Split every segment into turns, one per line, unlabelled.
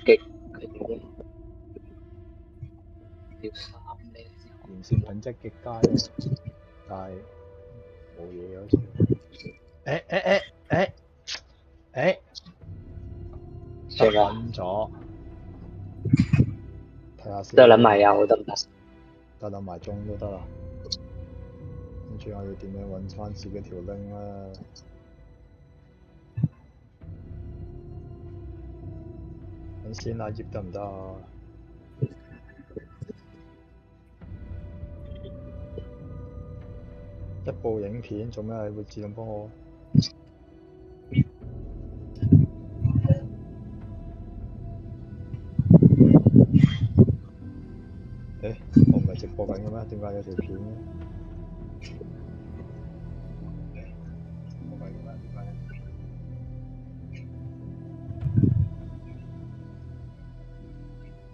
極嗰條衫咧，
連線品質極佳喎，但係冇嘢好似。得撚咗，睇下先。
得撚埋有得唔得？
得撚埋鐘都得啦。跟住我要點樣揾翻自己條 link 咧？揾Cena Ip得唔得啊？一部影片做咩會自動幫我？我唔係直播緊嘅咩？點解有條片嘅？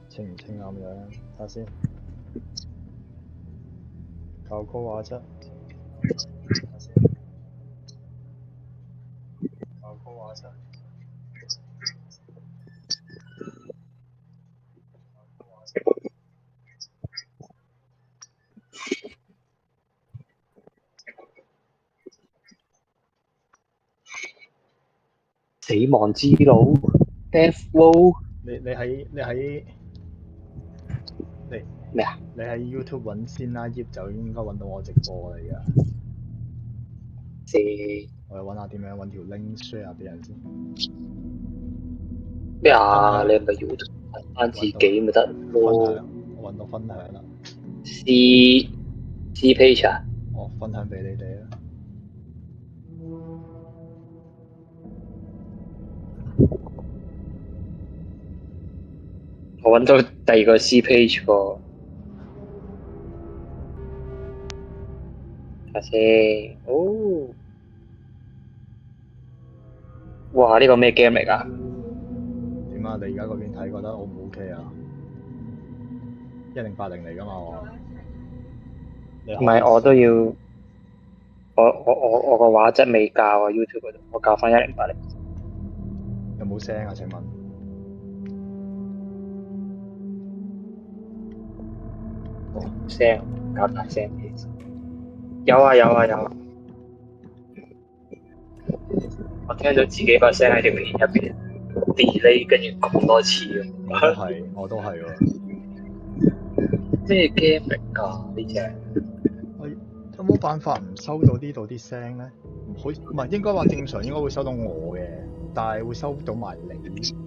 清唔清咁樣？睇下先。較高畫質。睇下先。較高畫質。
死亡之路 ，Death Row。
你喺
咩啊？
你喺 YouTube 揾Cena Ip就應該揾到我直播嚟㗎。我哋揾下點樣揾條 link share 俾人先。
咩啊？你係咪要揾翻自己咪得咯？
我揾到分享啦。
C page 啊？
我分享俾你哋啦。
我揾到第二個 C page 喎。睇下先。哦。哇！呢個咩 game 嚟㗎？
點啊？你而家嗰邊睇覺得 O 唔 OK 啊？1080嚟㗎嘛我。
唔係，我都要。我個畫質未校啊 YouTube 嗰度，我校翻1080。
有冇聲啊？請問？
聲，校大聲啲。有啊！我聽到自己把聲喺條片入邊 delay， 跟住講多次。
我都係喎。
咩 game 嚟㗎？呢隻？
有冇辦法唔收到呢度啲聲咧？唔係應該話正常應該會收到我嘅，但係會收到埋你，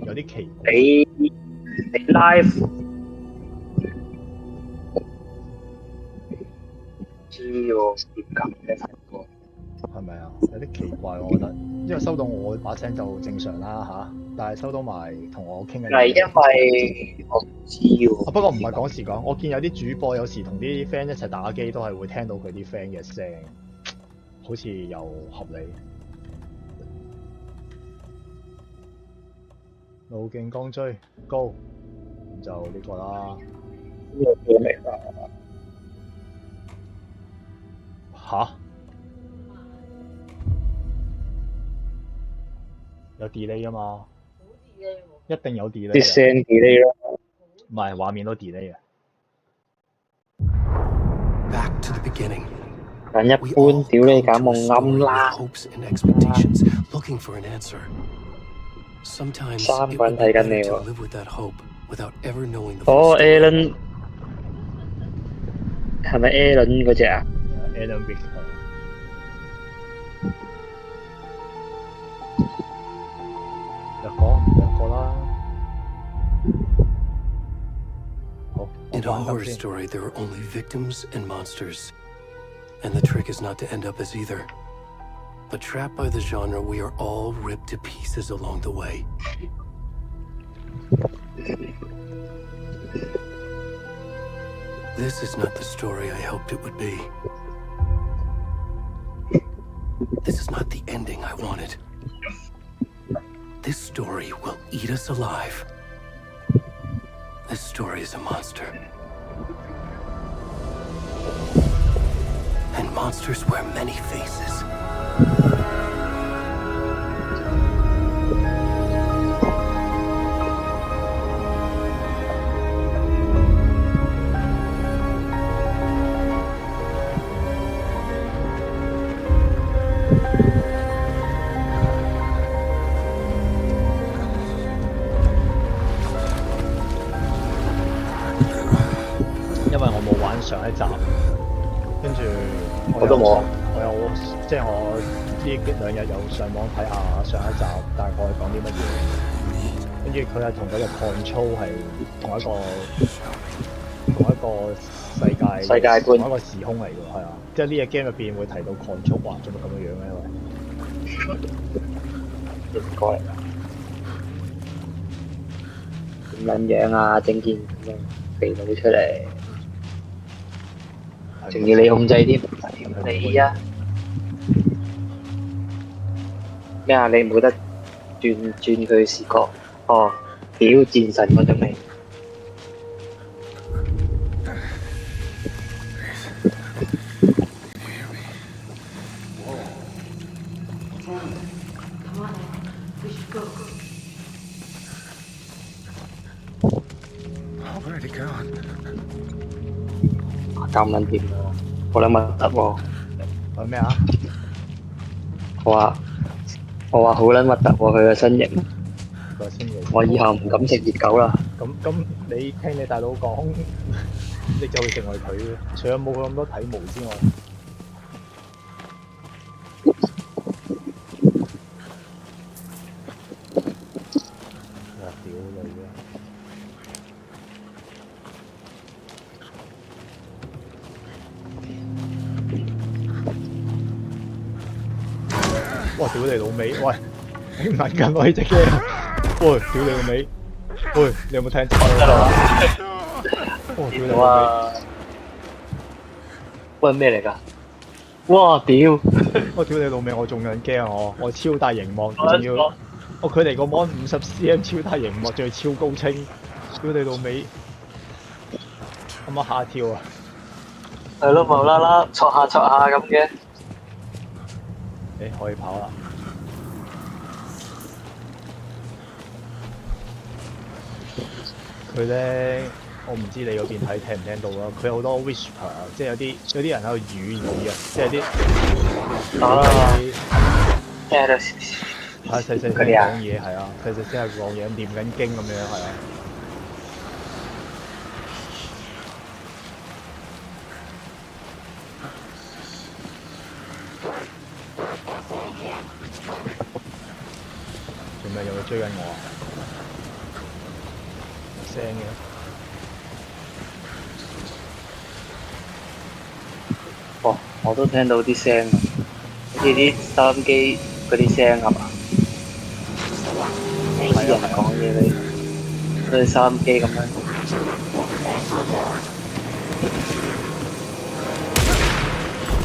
有啲奇怪。
你 live 知喎，點咁嘅
係咪啊？有啲奇怪我覺得，因為收到我把聲就正常啦嚇，但係收到埋同我傾嘅。
係因為我唔知喎。
不過唔係講時講，我見有啲主播有時同啲 friend 一齊打機都係會聽到佢啲 friend 嘅聲，好似又合理。路徑光追高，咁就呢個啦。
呢個 game 嚟㗎。
嚇？有 delay 啊嘛，一定有 delay。
啲聲 delay 咯。
唔係畫面都 delay 嘅。
但一般屌你搞夢啱啦。三個人睇緊你喎。哦 ，Alan 係咪 Alan 嗰隻啊
？Alan Wick。兩個啦。好。
In a horror story, there are only victims and monsters, and the trick is not to end up as either. But trapped by the genre, we are all ripped to pieces along the way. This is not the story I hoped it would be. This is not the ending I wanted. This story will eat us alive. This story is a monster. And monsters wear many faces.
上一集，跟住
我都冇啊。
我有即係我呢2日有上網睇下上一集大概講啲乜嘢，跟住佢係同嗰個 control 係同一個世界
觀，
同一個時空嚟㗎，係啊，即係呢隻 game 入邊會提到 control，哇，做乜咁樣樣咧？
應該嚟㗎。點撚樣啊？整件咁樣肥佬出嚟，仲要你控制添，你啊！咩啊？你冇得轉佢視角，哦，屌戰神嗰種味。咁撚掂喎，好撚核突喎！
係咩啊？
我話好撚核突喎，佢個身形。
個先
我以後唔敢食熱狗啦。
咁你聽你大佬講，你就會成為佢嘅，除咗冇佢咁多體毛之外。哇！屌你啊！哇！屌你老味，喂！你問緊我呢隻 game？喂！屌你老味！喂！你有冇聽錯啊？哦！屌你老味！
喂，咩嚟㗎？哇！屌！
我屌你老味！我仲有驚我超大熒幕，仲要佢離個 mon 50cm 超大熒幕，仲要超高清，屌你老味！啱啱嚇跳啊！
係咯，無啦啦戳下咁嘅。
可以跑啦！佢咧，我唔知你嗰邊睇聽唔聽到啦。佢有好多 whisper， 即係有啲人喺度語語啊，即係啲
聽到
細聲講嘢係啊，細聲講嘢念緊經咁樣係啊。做咩有冇追緊我啊？聲嘅。
哦，我都聽到啲聲啊，好似啲收音機嗰啲聲係嘛？啲人講嘢嗰啲，好似收音機咁樣。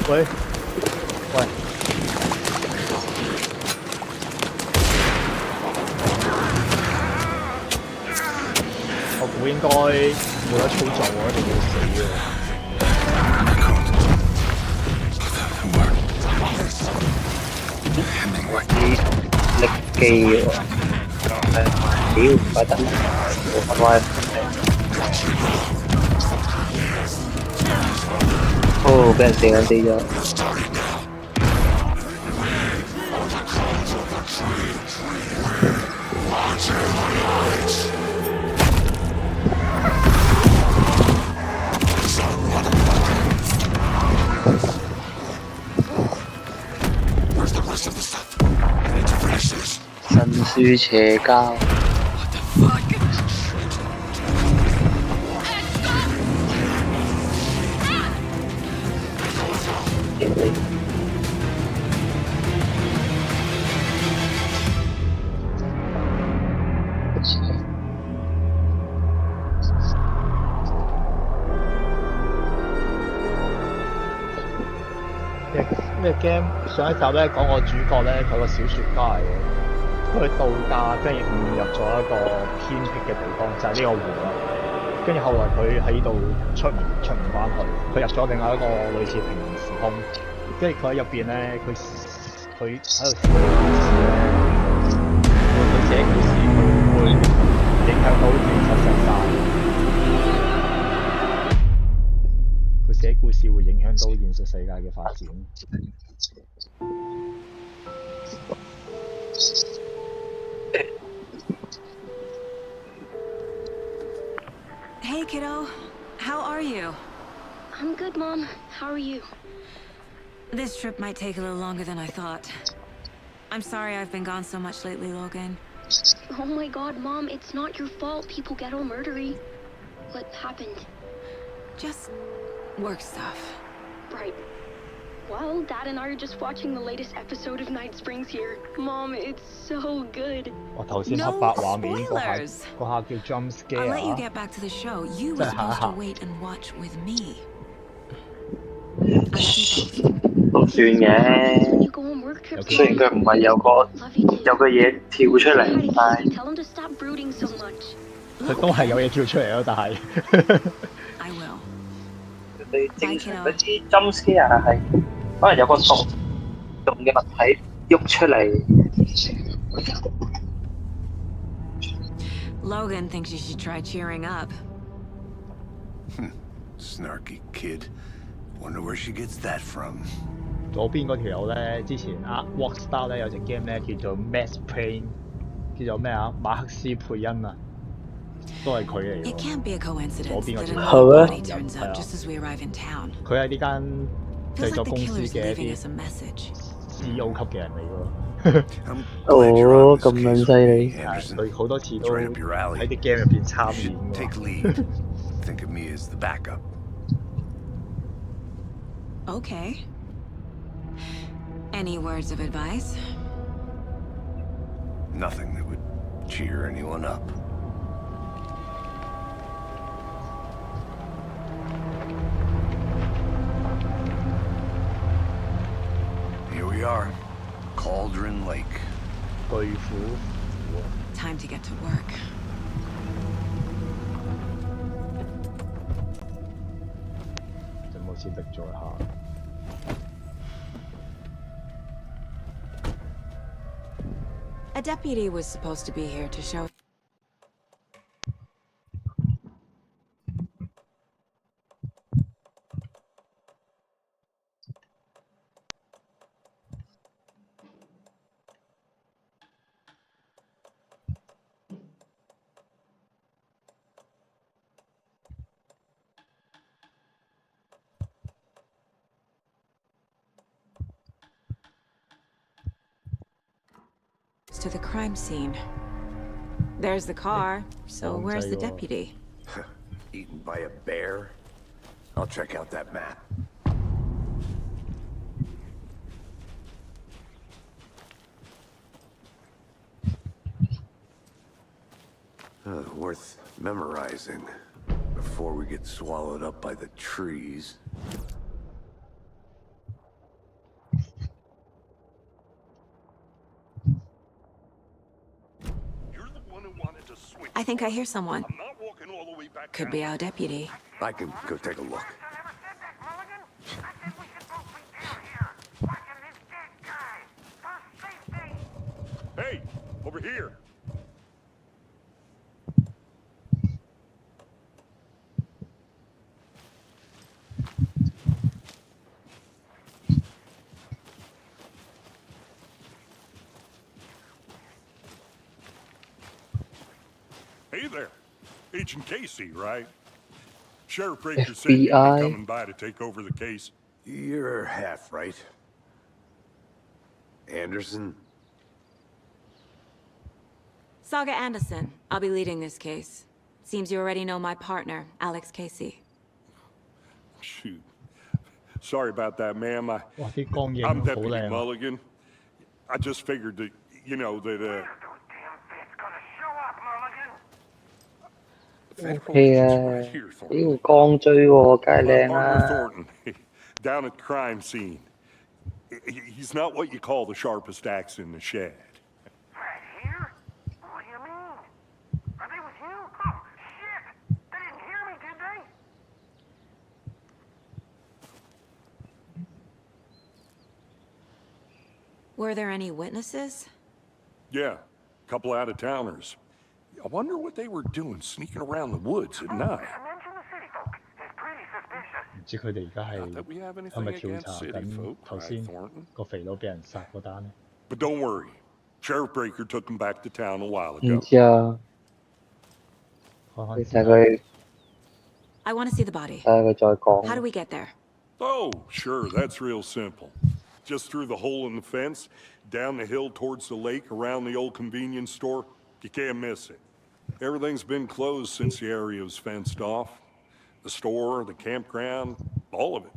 喂！我估應該冇得操作喎，一定要死喎。
力機喎，屌，快得，快！哦，俾人射緊死咗。神書邪教。
咩 game？ 上一集咧講個主角咧，佢個小説家嚟嘅，佢度假跟住誤入咗一個偏僻嘅地方，就係呢個湖啦。跟住後來佢喺度出唔翻去，佢入咗另外一個類似平行時空。跟住佢喺入邊咧，佢喺度寫故事咧，佢寫故事會影響到現實世界。佢寫故事會影響到現實世界嘅發展。
Hey, kiddo. How are you? I'm good, Mom. How are you?
This trip might take a little longer than I thought. I'm sorry I've been gone so much lately, Logan.
Oh my god, Mom, it's not your fault people get all murdery. What happened?
Just work stuff.
Right. Well, Dad and I are just watching the latest episode of Night Springs here. Mom, it's so good.
我頭先
No
黑白畫面嗰下
spoilers.
嗰下叫 jump
I'll let you
scare
get back to the show. You
即
were
係下一
supposed to
下。
wait and watch with me. I see both.
都算
When
嘅。
you go on work trips,
雖然
Mom.
佢唔係有個
Love you too.
有個嘢跳出
Say hi
嚟，
to
但
Casey.
係
Tell him to stop brooding so much.
佢都係有嘢跳出嚟咯，但係
I will.
佢正常嗰啲 jump scare 係可能有個動嘅物體喐出嚟。
Logan thinks you should try cheering up.
Snarky kid. Wonder where she gets that from.
左邊嗰條友咧，之前Rockstar 咧有隻 game 咧叫做 Max Payne， 叫做咩啊？馬克思佩恩啊，都係佢嚟
It
嘅。
can't be a coincidence that a
Huh?
new body turns up just as we arrive in town.
佢係呢間
Feels
製作
like the
公司
killer's
嘅一
leaving
啲
us a message.
CEO 級嘅人嚟喎。
I'm glad you're on this
咁撚
case
犀
with
利
me,
係
Anderson.
佢好多次
It's
都
right up your
喺
alley.
啲 game 入邊
You
參
should
演
take
喎。
lead. Think of me as the backup.
Okay. Any words of advice?
Nothing that would cheer anyone up. Here we are, Cauldron Lake.
巨虎
Time to get to work.
「就冇先滴咗一下。
A deputy was supposed to be here to show. To the crime scene. There's the car, so where's the deputy?
Eaten by a bear? I'll check out that map. Worth memorizing before we get swallowed up by the trees.
I think I hear someone. Could be our deputy.
I can go take a look.
Hey, over here. Hey there. Agent Casey, right? Sheriff Breaker said you'd be
FBI.
coming by to take over the case.
You're half right. Anderson?
Saga Anderson. I'll be leading this case. Seems you already know my partner, Alex Casey.
Shoot. Sorry about that, ma'am.
哇！啲光影
I'm
好
Deputy
靚啊！
Mulligan. I just figured that, that,
OK 啊，
right here,
屌
Thornton.
鋼錐喎，梗係靚
Partner
啦。
Thornton, down at the crime scene. He's not what you call the sharpest axe in the shed.
Right here? What do you mean? Are they with you? Oh, shit! They didn't hear me, did they?
Were there any witnesses?
Yeah, a couple out-of-towners. I wonder what they were doing sneaking around the woods at night.
Mention the city folk. It's pretty suspicious.
唔知佢哋而家
Not that we have
係
anything
咪調
against
查
city
緊
folk,
頭
right,
先
Thornton?
個肥佬俾人殺嗰單咧？
But don't worry. Sheriff Breaker took them back to town a while
唔
ago.
知啊，
看看
其實佢
I want to see the body.
睇下佢再
How do
講。
we get there?
Oh, sure, that's real simple. Just through the hole in the fence, down the hill towards the lake, around the old convenience store. You can't miss it. Everything's been closed since the area was fenced off. The store, the campground, all of it.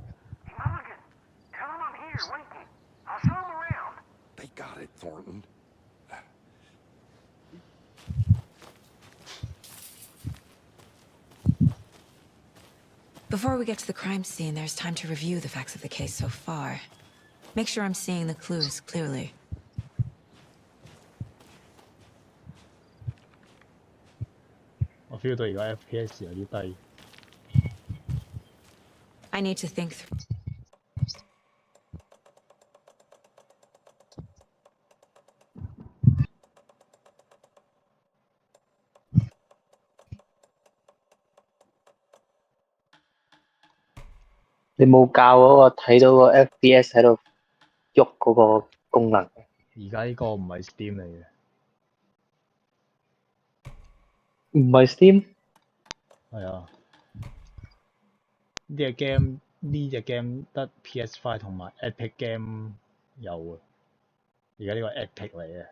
Mulligan, tell him I'm here, waiting. I'll show him around.
They got it, Thornton.
Before we get to the crime scene, there's time to review the facts of the case so far. Make sure I'm seeing the clues clearly.
我 feel 到而家 FPS 有啲低。
I need to think through.
你冇教嗰個睇到個 FPS 喺度喐嗰個功能。
而家呢個唔係 Steam 嚟嘅，
唔係 Steam？
係啊，呢隻 game 得 PS5 同埋 Epic Game 有啊。而家呢個 Epic 嚟嘅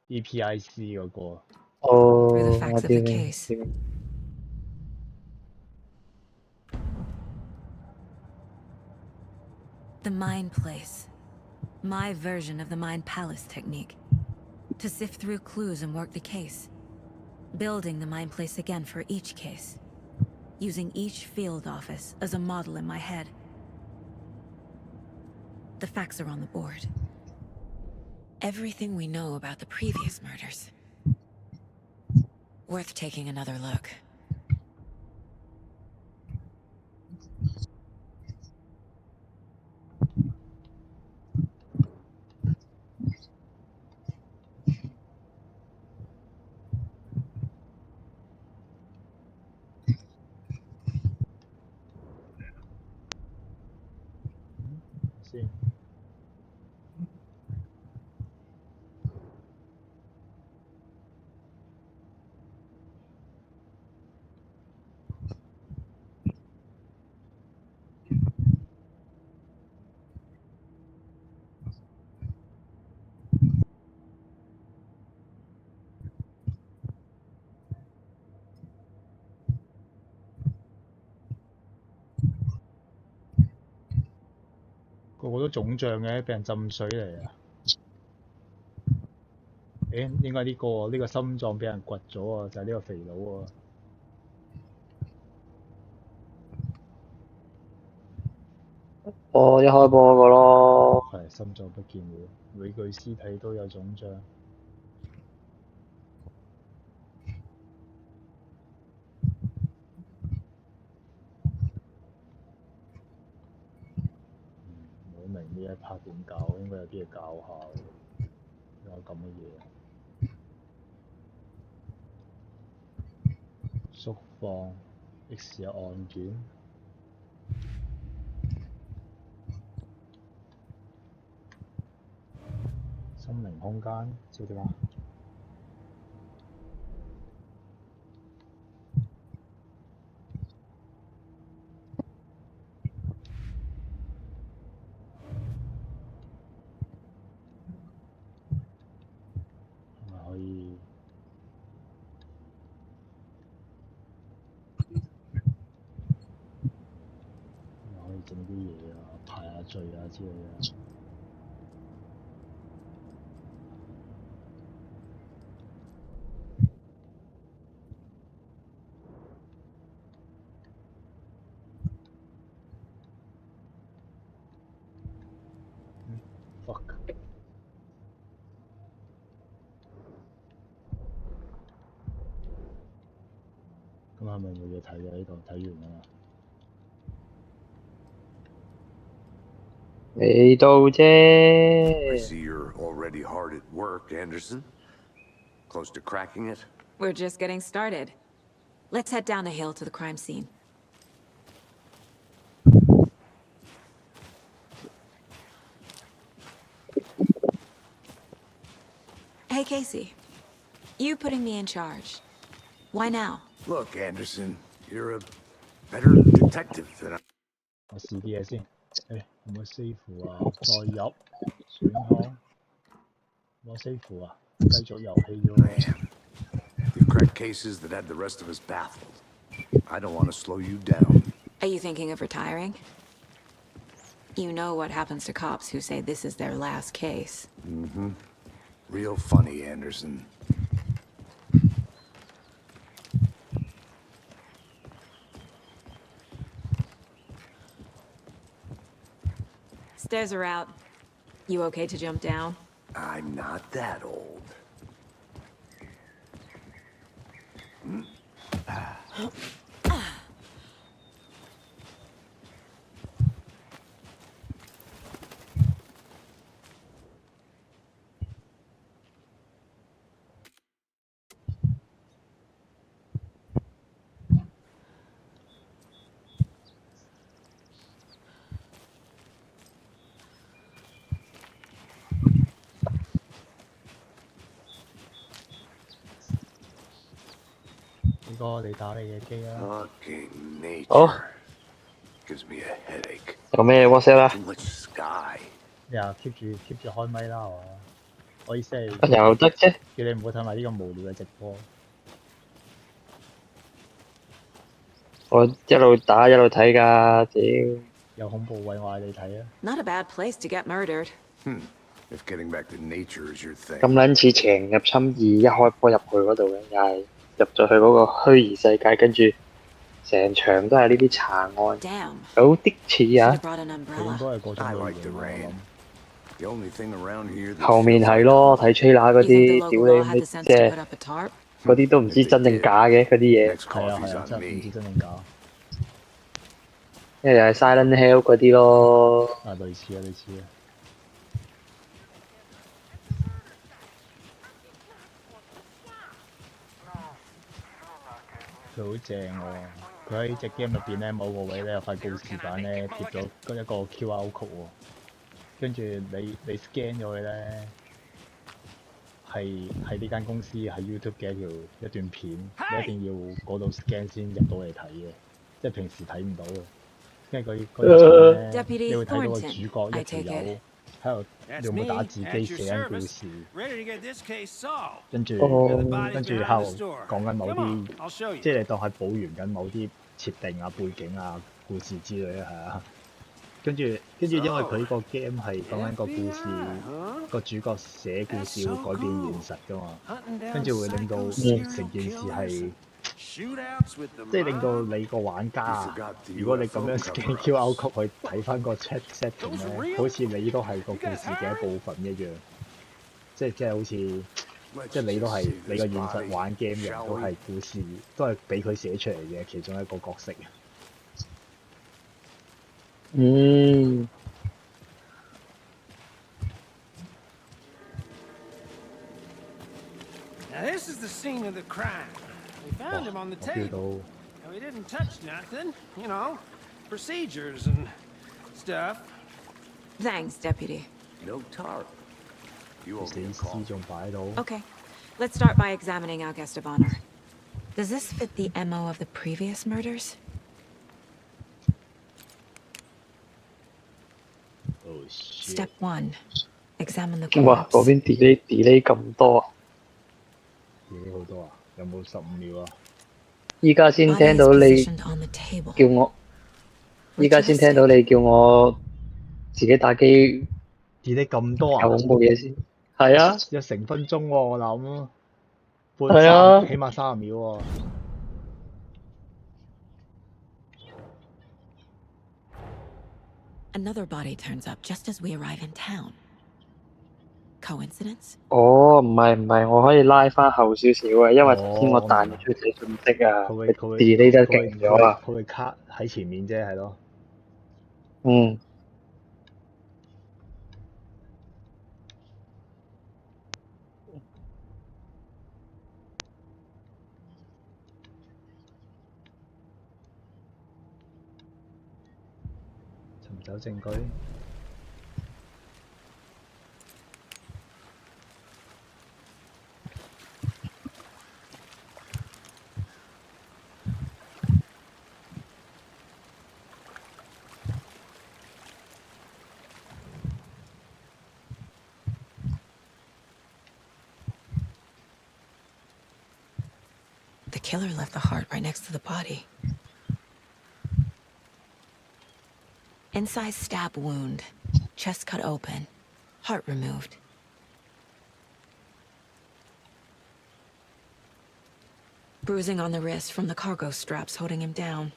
EPIC 嗰個。
哦，
Through the
我
facts of
知
the
咩
case.
知咩
The Mind Place. My version of the Mind Palace technique. To sift through clues and work the case. Building the Mind Place again for each case. Using each field office as a model in my head. The facts are on the board. Everything we know about the previous murders. Worth taking another look.
See. 個個都腫脹嘅，俾人浸水嚟啊！應該呢個心臟俾人掘咗啊，就係呢個肥佬啊！
哦，一開波嗰個咯。
係心臟不見了，每具屍體都有腫脹。唔好明呢一 part 點搞，應該有啲嘢搞下喎，有咁嘅嘢。縮放 X 嘅案件。心靈空間，知點啊？係咪可以？係咪可以整啲嘢啊，排下序啊之類啊？fuck。咁係咪冇嘢睇嘅呢度？睇完啦嘛。
未到
I
啫。
see you're already hard at work, Anderson. Close to cracking it?
We're just getting started. Let's head down the hill to the crime scene. Hey, Casey. You putting me in charge. Why now?
Look, Anderson, you're a Better detective than I.
我試啲嘢先。誒，有冇 save 啊？再入選項，冇 save 啊？繼續遊戲啫喎。
Man, you've cracked cases that had the rest of us baffled. I don't want to slow you down.
Are you thinking of retiring? You know what happens to cops who say this is their last case.
Mm-hmm. Real funny, Anderson.
Stairs are out. You okay to jump down?
I'm not that old.
呢個你打你嘅機啦。
Fucking
好，
nature gives me a headache.
有咩 WhatsApp 啦？
Too much sky.
你又 keep 住開咪啦，係嘛？我意思係
又得啫，
叫你唔好睇埋呢個無聊嘅直播。
我一路打一路睇㗎，屌！
有恐怖位我嗌你睇啊！
Not a bad place to get murdered.
If getting back to nature is your thing.
咁撚似《情入侵2》一開波入去嗰度嘅，又係入咗去嗰個虛擬世界，跟住成場都係呢啲查案，
Damn.
有啲似
Should
啊
have！brought an
佢應該
umbrella.
係嗰種
I
類
like the
型我
rain.
諗。
The only thing around here that
後面
feels
係
like
咯，睇 trailer 嗰
You think
啲，
the
屌
local
你
law had
咩
the sense
即
to
係
put up a tarp?
嗰啲都唔知真定假嘅嗰啲嘢，
next
係啊
coffee's
係啊，
on
真係唔知
me.
真定假。
因為又係 Silent Hill 嗰啲咯。
啊，類似啊，類似啊。佢好正喎！佢喺隻 game 入邊咧，某個位咧有塊告示板咧貼咗一個 QR code 喎，跟住你 scan 咗佢咧，係呢間公司喺 YouTube 嘅一段片，你一定要嗰度 scan 先入到嚟睇嘅，即係平時睇唔到嘅。跟住嗰條片咧，你會睇到個主角一條友喺度用個打字機寫緊故事，跟住喺度講緊某啲，即係你當係補完緊某啲設定啊、背景啊、故事之類啊，係啊。跟住因為佢個 game 係講緊個故事，個主角寫故事會改變現實噶嘛，跟住會令到成件事係。即係令到你個玩家啊，如果你咁樣 scan QR code 去睇翻個 chat setting 咧，好似你都係個故事嘅一部分一樣，即係好似即係你都係你個現實玩 game 嘅人都係故事，都係俾佢寫出嚟嘅其中一個角色。
嗯。
Now this is the scene of the crime. We found him on the
我 feel
table.
到
And we didn't touch nothing, you know, procedures and stuff.
Thanks, Deputy.
No tarp. You
死
owe me a
屍
call.
仲擺到。
Okay, let's start by examining our guest of honor. Does this fit the MO of the previous murders?
Oh shit！
Step 1. Examine the
哇！嗰
corpse.
邊 delay 咁多啊！
嘢好多啊！有冇15秒啊？
依家先
Body
聽
is
到你
positioned on the table.
叫我，依家先聽到你叫我自己打機
delay 咁多啊？
有恐怖嘢先。係啊，
有成分鐘喎，我諗
係啊。
起碼30秒喎。
Another body turns up just as we arrive in town. Coincidence?
哦，唔係，我可以拉翻後少少嘅，因為頭先我彈咗出去睇信息啊，佢 delay 得勁咗啊。
佢會卡喺前面啫，係咯。
嗯。
尋找證據。
The killer left the heart right next to the body. Incised stab wound. Chest cut open. Heart removed. Bruising on the wrist from the cargo straps holding him down.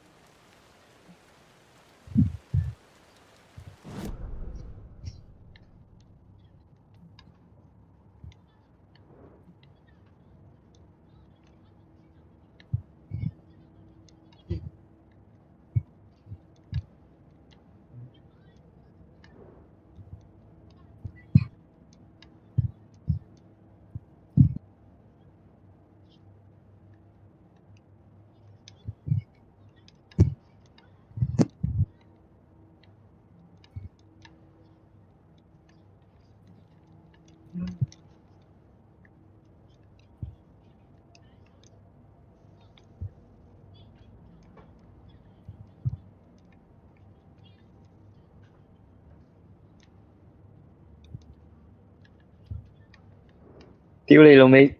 屌你老味！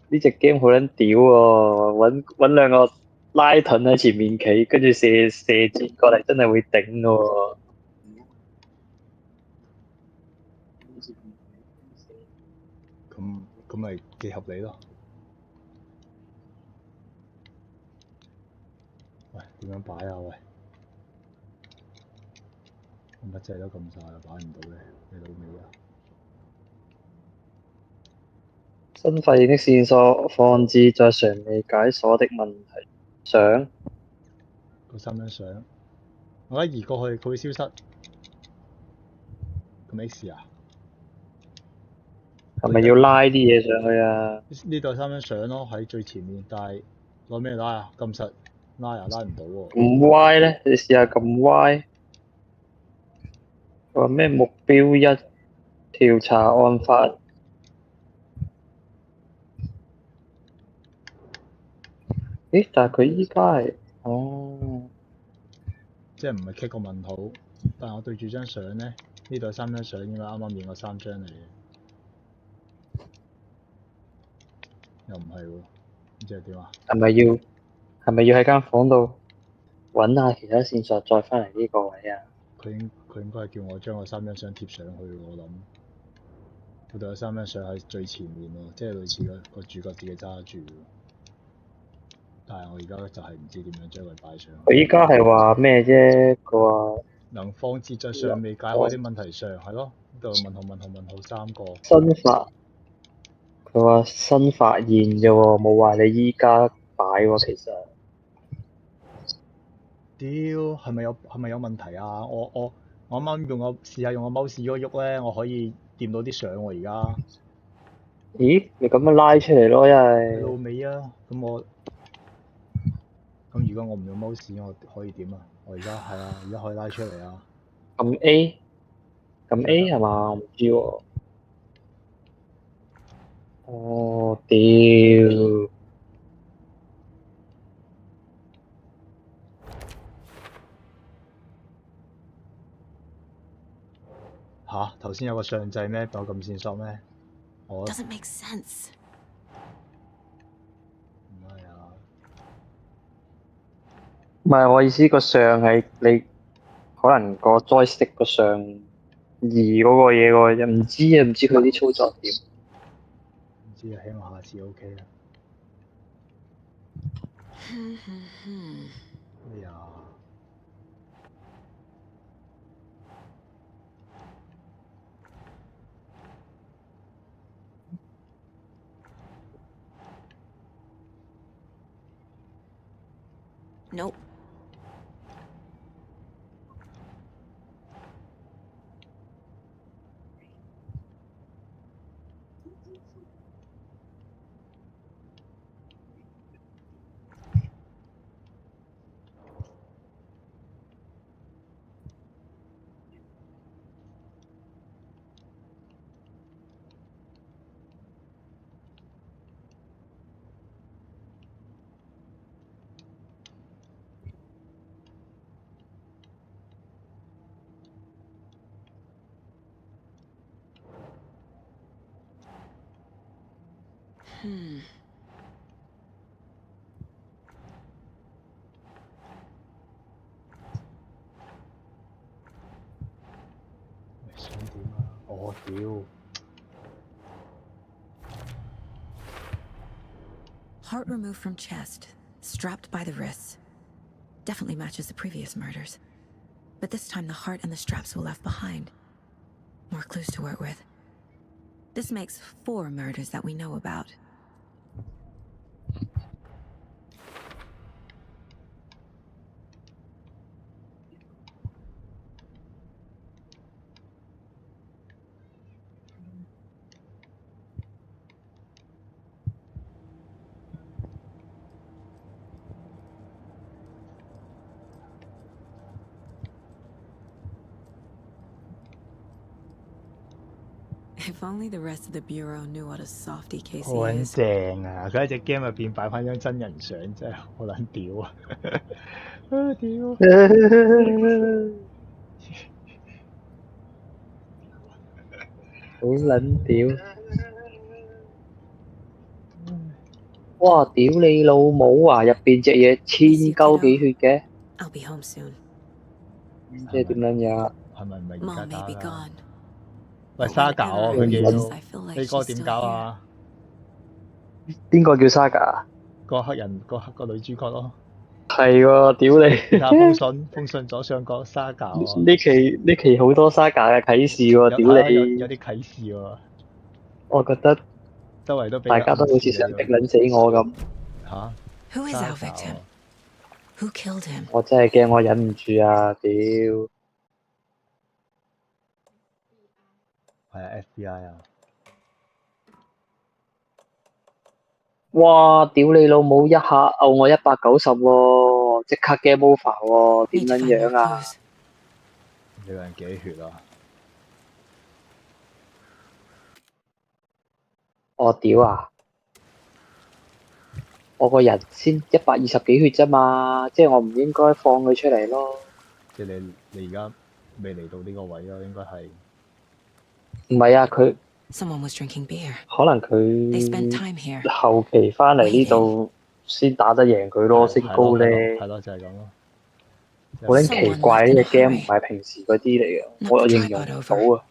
呢隻 game 好撚屌喎，揾兩個拉盾喺前面企，跟住射箭過嚟，真係會頂嘅喎。
咁咪幾合理咯。喂，點樣擺啊？喂，我乜掣都撳晒啦，擺唔到嘅，你老味啊！
新發現的線索放置在尚未解鎖的問題上，
個3張相，我一移過去佢會消失。咁 X 啊？
係咪要拉啲嘢上去啊？
呢度係3張相咯，喺最前面，但係攞咩拉啊？撳實拉啊，拉唔到喎。
咁歪咧？你試下咁歪。話咩目標一調查案發？咦？但係佢依家係
即係唔係 click 個問號，但係我對住張相咧，呢度係3張相，應該啱啱影過3張嚟嘅，又唔係喎，咁即係點啊？
係咪要喺間房度揾下其他線索，再翻嚟呢個位啊？
佢應該係叫我將個3張相貼上去喎，我諗。嗰度有3張相喺最前面喎，即係類似個主角自己揸住。但係我而家就係唔知點樣將佢擺上去。
佢依家係話咩啫？佢話
能放置在尚未解開的問題上，係咯，呢度問號3個。
佢話新發現啫喎，冇話你依家擺喎，其實。
屌，係咪有問題啊？我啱啱試下用個 mouse 喐一喐咧，我可以掂到啲相喎而家。
咦？你咁樣拉出嚟咯，
你老味啊！咁如果我唔用 mouse，我可以點啊？我而家係啊，而家可以拉出嚟啊。
撳 A，撳 A 係嘛？我唔知喎。哦，屌！
吓？頭先有個上掣咩？我撳線索咩？我
Doesn't make sense.
唔係啊。
唔係我意思，個上係你可能個 joystick 個上移嗰個嘢喎，唔知啊，唔知佢啲操作點。
唔知啊，希望下次 OK 啦。咩啊？Nope. 我屌！
Heart removed from chest, strapped by the wrists. Definitely matches the previous murders. But this time the heart and the straps were left behind. More clues to work with. This makes 4 murders that we know about. If only the rest of the bureau knew what a softy
好
Casey
撚
is.
正啊！佢喺隻 game 入邊擺翻張真人相，真係好撚屌啊！啊屌！
好撚屌！哇！屌你老母啊！入邊隻嘢千
Miss you,
鳩
kiddo.
幾血嘅，
I'll be home soon.
即係點撚樣啊？
係咪唔係而
Mom
家
may
打
be
㗎？
gone.
喂，
But
沙搞
whenever
啊！
I
佢
reach
叫
I feel
呢
like
個
she's
點
still
搞
here.
啊？
邊個叫 Saga？
個黑人個女主角咯。
係喎，屌
你睇下封
你！
信，封信左上角沙搞啊！
呢期好多 Saga 嘅啟示喎，屌
有係啊，有
你！
啲啟示喎，
我覺得
周圍都俾
大家都好似
暗示
想逼
你喎。
撚死我咁，
嚇，
Who is
沙
our
搞
victim?
啊！
Who killed him?
我真係驚我忍唔住啊！屌！
係啊 FBI 啊！
哇！屌你老母一下毆我190喎，即刻 game over 喎，點
Need to
撚
find more
樣啊？
clues.
你個人幾血啊？
我屌啊！我個人先120幾血啫嘛，即係我唔應該放佢出嚟咯。
即係你而家未嚟到呢個位咯，應該係。
唔係啊，佢
Someone was drinking beer.
可能
They spent
佢
time here.
後期翻嚟呢度先打得贏佢咯，升高咧。
係咯，就係咁咯。
好撚奇怪呢隻 game 唔係平時嗰啲嚟嘅，
Knock
我
the
形容
tripod
唔
over.
到啊！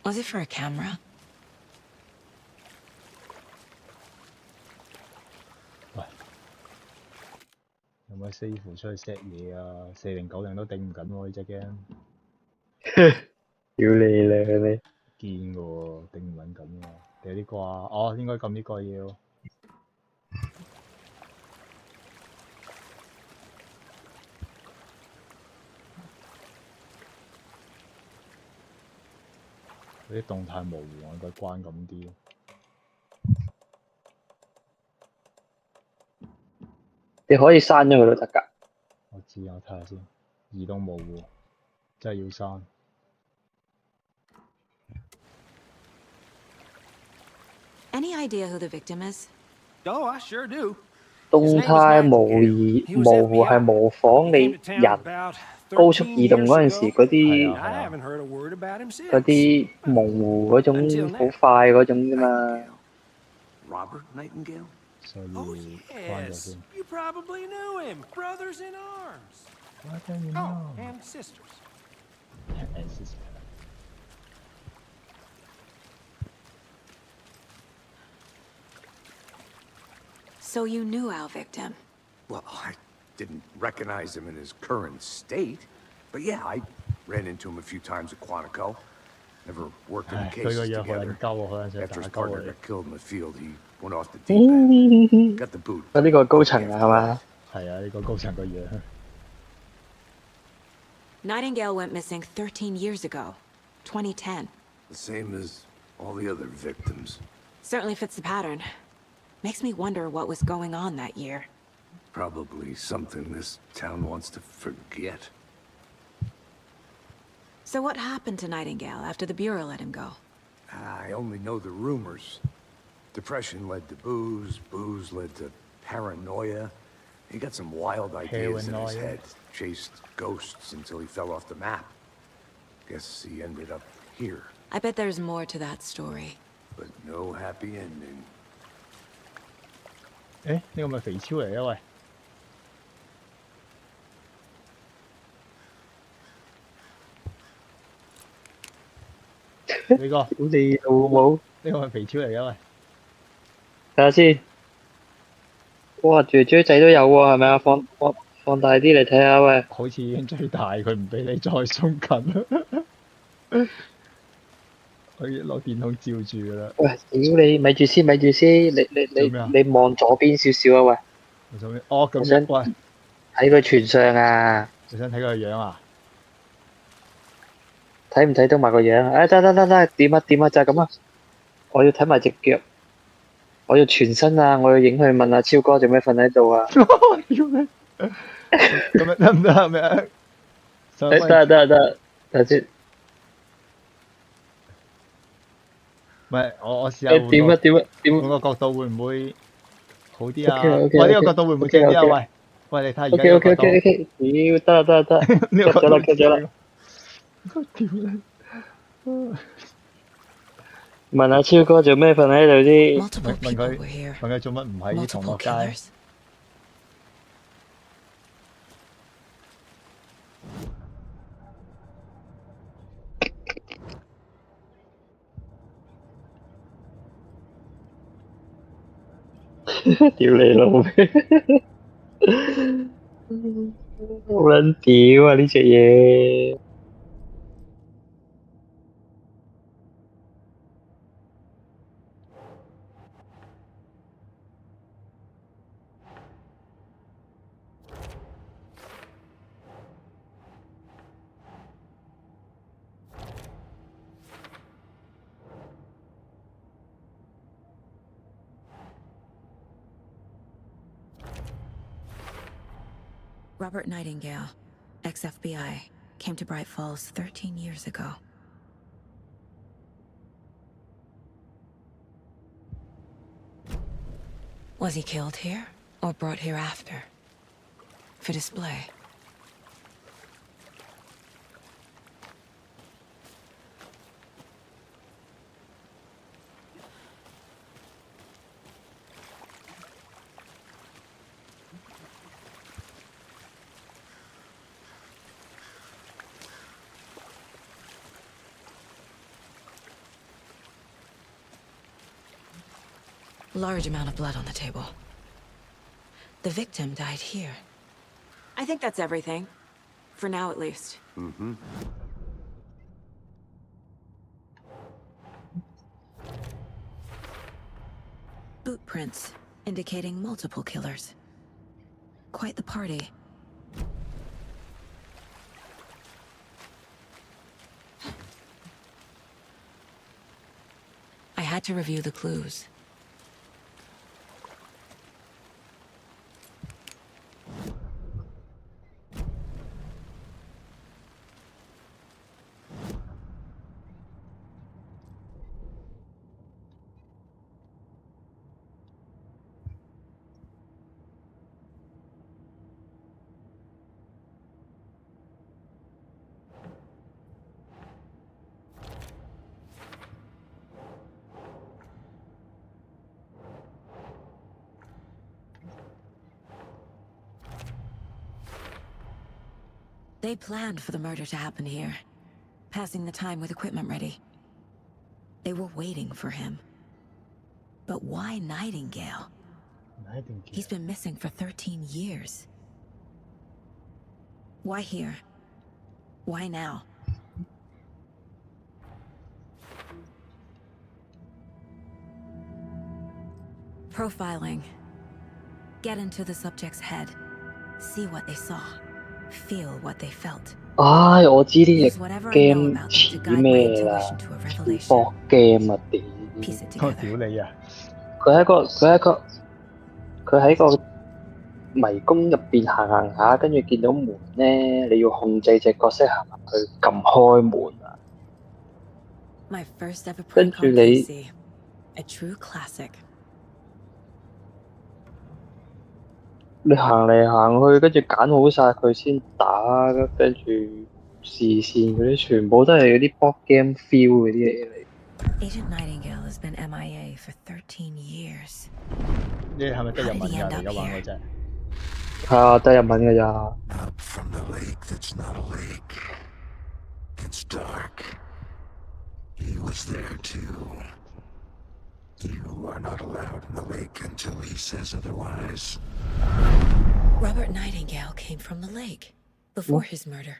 Was it for a camera?
喂，有冇師傅出去 set 嘢啊？4090都頂唔緊喎呢隻 game。
屌你啦你！
堅嘅喎，頂唔撚緊喎。掉啲掛，哦，應該撳呢個要。嗰啲動態模糊，我應該關咁啲。
你可以刪咗佢都得㗎。
我知，我睇下先。移動模糊，真係要刪。
Any idea who the victim is?
Oh, I sure do.
動態模糊係模仿你人高速移動嗰陣時嗰啲模糊嗰種好快嗰種啫嘛。
Robert Nightingale?
所以
Oh,
關咗
yes.
先。
You probably knew him. Brothers in arms. Oh, and sisters.
So you knew our victim.
Well, I didn't recognize him in his current state. But yeah, I ran into him a few times at Quantico. Never worked in the
佢個
cases
樣好撚
together.
鳩喎，可能想
After
打
his
鳩
partner
你。
got killed in the field, he went off the deep end. Got the boot.
呢個高層啊，係嘛？
係啊，呢個高層個樣。
Nightingale went missing 13 years ago. 2010.
The same as all the other victims.
Certainly fits the pattern. Makes me wonder what was going on that year.
Probably something this town wants to forget.
So what happened to Nightingale after the Bureau let him go?
I only know the rumors. Depression led to booze, booze led to paranoia. He got some wild ideas in his
Paranoia.
head, chased ghosts until he fell off the map. Guess he ended up here,
I bet there's more to that story.
but no happy ending.
誒，呢個咪肥超嚟啊喂！呢個
屌你老母！
呢個係肥超嚟嘅喂，
睇下先。哇，雀雀仔都有喎，係咪啊？放大啲嚟睇下喂。
好似已經最大，佢唔俾你再鬆緊啦。可以攞電筒照住噶啦。
喂，屌你，咪住先，咪住先，
做咩啊？
你望左邊少少啊喂！
我做咩？哦咁
我想
樣，喂，
睇佢全相啊！
你想睇佢個樣啊？
睇唔睇到埋個樣啊？得，掂啊，就係咁啊！我要睇埋隻腳，我要全身啊！我要影佢問阿超哥做咩瞓喺度啊！
屌你！咁樣得唔得啊？咩？
得，等先。
唔係，我試下換
點
換個角度會唔會好啲啊？
？OK，
喂，呢個角度會唔會正啲啊？
OK，OK，
喂，喂，你睇下而家呢個角度，
OK，屌得，
呢個角度
夾咗啦。
屌你！
問阿超哥做咩瞓喺度先？
Multiple
問
people
佢
were here.
問佢做乜唔喺同
Multiple
樂街？
killers.
屌你老味！好撚屌啊呢隻嘢！Robert
Nightingale, ex-FBI, came to Bright Falls 13 years ago. Was he killed here or brought here after? For display? Large amount of blood on the table. The victim died here. I think that's everything. For now, at least.
Mm-hmm.
Boot prints, indicating multiple killers. Quite the party. I had to review the clues. They planned for the murder to happen here, passing the time with equipment ready. They were waiting for him. But why Nightingale? He's been missing for 13 years. Why here? Why now? Profiling. Get into the subject's head. See what they saw. Feel what they felt.
唉，我知呢
Use
隻
whatever I know
game
about them
似
to guide my
咩啦？
intuition to a
似
revelation.
博 game 啊！屌，
Piece it
我
together.
屌你啊！
佢喺個迷宮入邊行下，跟住見到門咧，你要控制隻角色行去撳開門啊！
My first ever
跟
prank
住
on
你
Casey. A true classic.
你行嚟行去，跟住揀好晒佢先打，跟住視線嗰啲全部都係嗰啲 board game feel 嗰啲嘢嚟。
Agent Nightingale has been MIA for 13 years.
你係咪得日文㗎？你而家玩嗰隻？
係啊，得日文㗎咋。
Up from the lake that's not a lake. It's dark. He was there too. You are not allowed in the lake until he says otherwise.
Robert Nightingale came from the lake before his murder.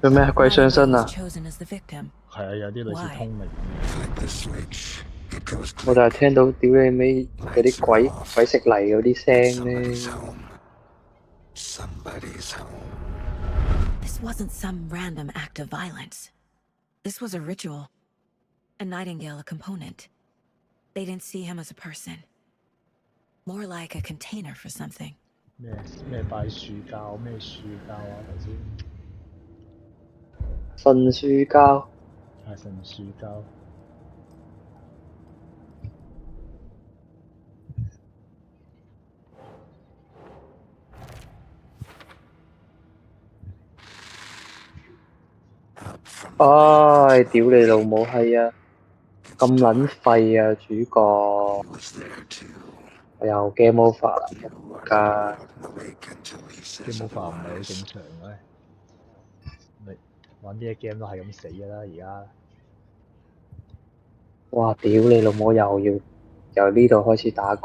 做咩鬼上
Nightingale
身
was
啊？
chosen as the victim.
係啊，有啲類似
Why?
通靈。
Flip the switch. It goes
我就係
click.
聽到屌你尾嗰啲
Lights are
鬼
off.
鬼食泥嗰啲
It's
聲
somebody's
咧。
home. Somebody's home.
This wasn't some random act of violence. This was a ritual. And Nightingale a component. They didn't see him as a person. More like a container for something.
咩拜樹教咩樹教啊？頭先
瞓樹膠。
係神樹教。
唉，屌你老母係啊！咁撚廢啊，主角
He was there too.
又 game over 啦，仆
You are not
街！
allowed in the lake until he
基
says
本法唔係好
otherwise.
正常嘅。你玩呢啲 game 都係咁死㗎啦，而家。
哇！屌你老母又要由呢度開始打局。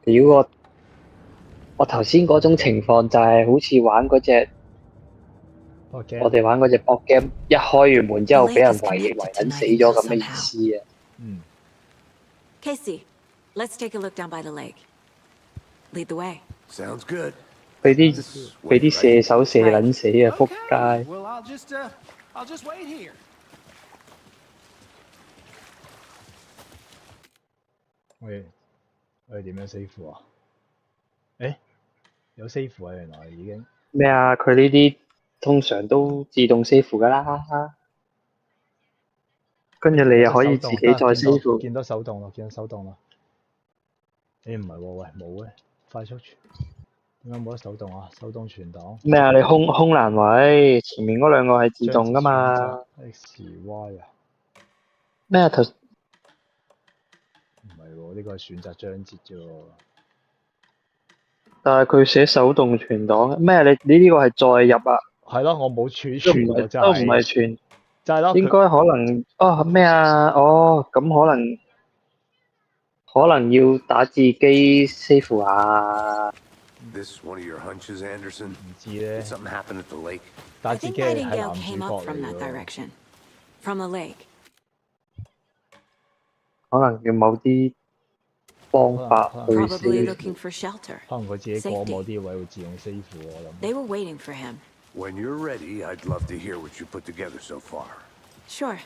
屌我頭先嗰種情況就係好似玩嗰隻我哋玩嗰隻博 game，一開完門之後俾人圍緊死咗咁嘅意思啊！
嗯。
Casey, let's take a look down by the lake. Lead the way.
Sounds good.
俾啲射手射撚死啊！仆
Okay.
街！
Well, I'll just wait here.
我哋點樣 save 啊？誒，有 save 啊！原來已經。
咩啊？佢呢啲通常都自動 save 㗎啦，跟住你又可以自己再 save。
見到手動啦，見到手動啦。誒唔係喎，喂冇嘅，快速傳點解冇得手動啊？手動存檔。
咩啊？你空欄位前面嗰兩個係自動㗎嘛
？XY 啊？
咩啊？
唔係喎，呢個係選擇章節啫喎。
但係佢寫手動存檔咩？你呢個係再入啊？
係咯，我冇儲存喎，真係。
都唔係存，
就係咯。
應該可能咩啊？咁可能要打字機 save 下。
This one of your hunches, Anderson?
唔知咧。
Did something happen at the lake?
I think Nightingale came up from that direction, from the lake.
可能要某啲方法去
Probably
save。
looking for shelter.
可能佢自己過某啲位會自動 save 我諗。
They were waiting for him.
When you're ready, I'd love to hear what you put together so far.
Sure.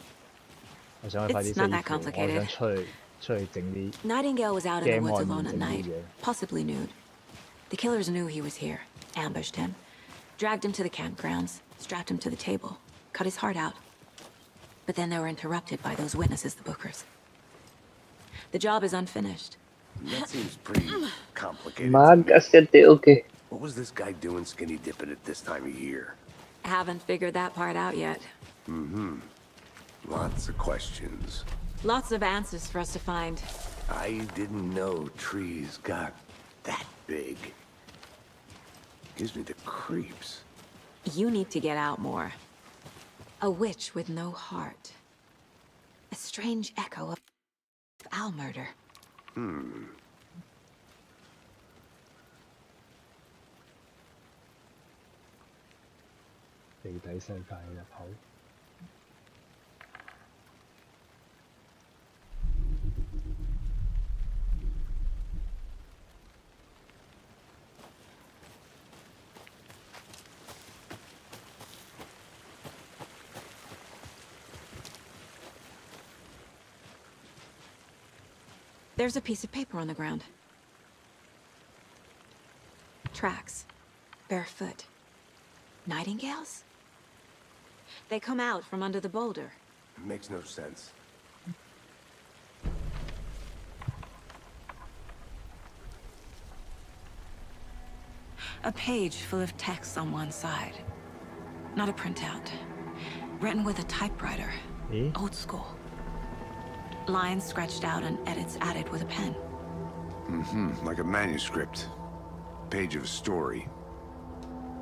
我想去快啲
It's not that
save 我
complicated.
想出去整啲。
Nightingale was out in the
Game
woods
on
alone at
the
night,
media.
possibly nude. The killers knew he was here, ambushed him, dragged him to the campgrounds, strapped him to the table, cut his heart out. But then they were interrupted by those witnesses, the Bookers. The job is unfinished.
That seems pretty complicated.
Okay.
What was this guy doing skinny dipping at this time of year?
Haven't figured that part out yet.
Lots of questions.
Lots of answers for us to find.
I didn't know trees got that big. Gives me the creeps.
You need to get out more. A witch with no heart. A strange echo of owl murder.
地底世界入口。
There's a piece of paper on the ground. Tracks. Barefoot. Nightingales? They come out from under the boulder.
Makes no sense.
A page full of text on one side. Not a printout. Written with a typewriter. Old school. Lines scratched out and edits added with a pen.
Like a manuscript. Page of a story.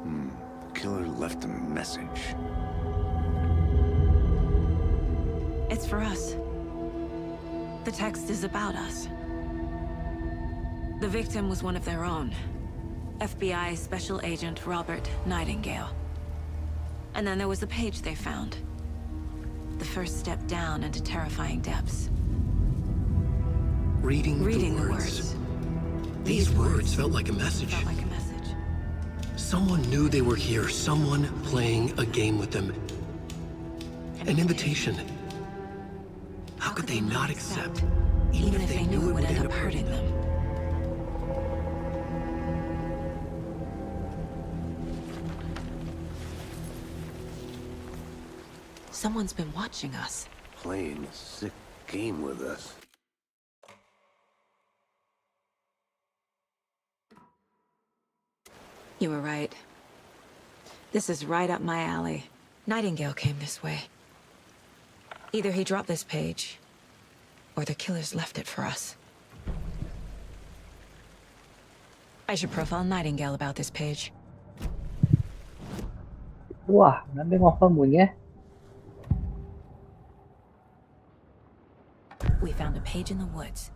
The killer left a message.
It's for us. The text is about us. The victim was one of their own. FBI Special Agent Robert Nightingale. And then there was the page they found. The first step down into terrifying depths.
Reading
the words.
These words felt like a message. Someone knew they were here. Someone playing a game with them. An invitation. How could they not accept, even if they knew it would end up hurting them?
Someone's been watching us.
Playing a sick game with us.
You were right. This is right up my alley. Nightingale came this way. Either he dropped this page, or the killers left it for us. I should profile Nightingale about this page.
哇，唔撚俾我開門嘅？
We found a page in the woods.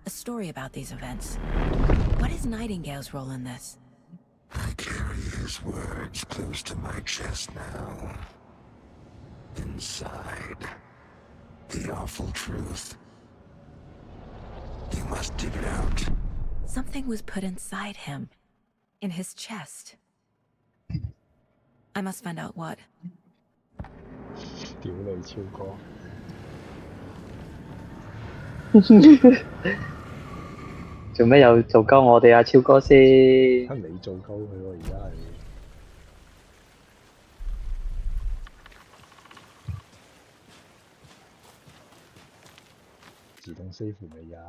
A story about these events. What is Nightingale's role in this?
I carry his words close to my chest now. Inside, the awful truth. You must dig it out.
Something was put inside him. In his chest. I must find out what.
屌你超哥！
做咩又做鳩我哋啊，超哥先？
你做鳩佢喎，而家係。自動 save 未啊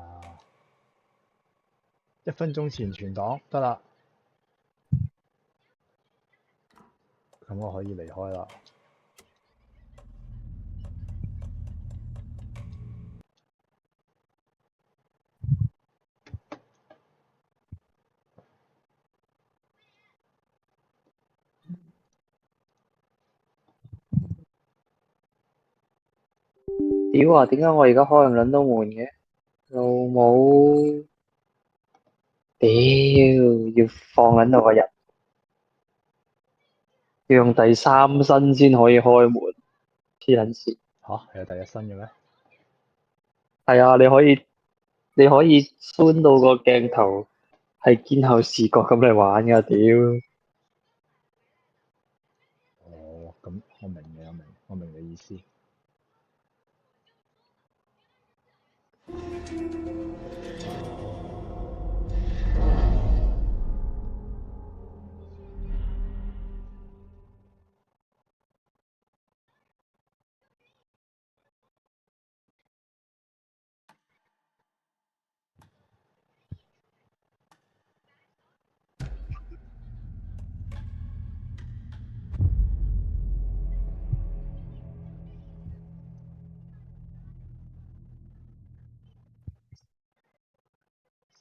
？1分鐘前存檔得啦，咁我可以離開啦。
屌啊！點解我而家開唔撚到門嘅？老母！屌，要放撚到個人，要用第三身先可以開門，黐撚線。
吓？係有第一身嘅咩？
係啊，你可以酸到個鏡頭係肩後視角咁嚟玩㗎，屌！
哦，咁我明嘅，我明你意思。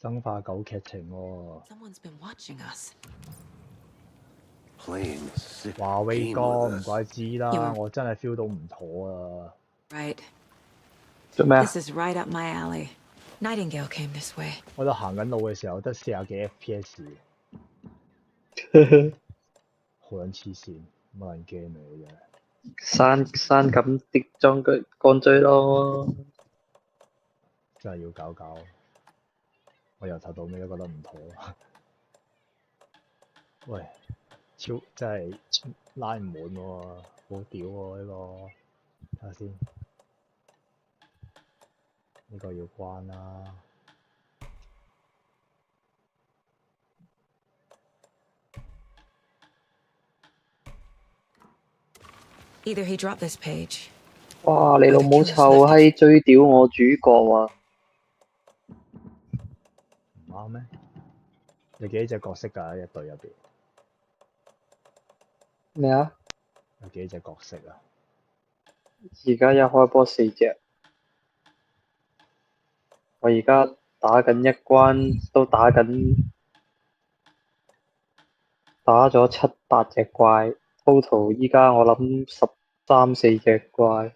生化狗劇情喎。
Someone's been watching us.
華威哥唔怪之啦，我真係 feel 到唔妥啊。
Right.
做咩啊？
This is right up my alley. Nightingale came this way.
我度行緊路嘅時候得40幾 FPS，好撚黐線，乜撚 game 嚟嘅
刪咁啲裝具鋼錐咯。
真係要搞搞。我由頭到尾都覺得唔妥。喂，真係拉唔滿喎，好屌喎呢個。睇下先，呢個要關啦。
Either he dropped this page.
哇！你老母臭閪追屌我主角啊！
唔啱咩？有幾隻角色㗎？一隊入邊
咩啊？
有幾隻角色啊？
而家一開波4隻，我而家打緊一關，都打緊打咗7、8隻怪，total 依家我諗13、14隻怪。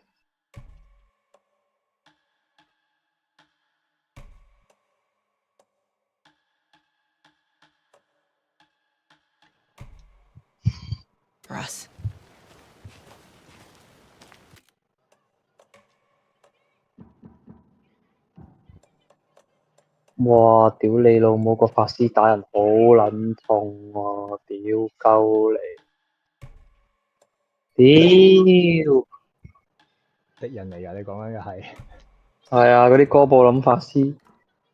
Russ.
哇！屌你老母個法師打人好撚痛喎！屌鳩你！屌！
敵人嚟㗎，你講緊嘅係。
係啊，嗰啲哥布林法師，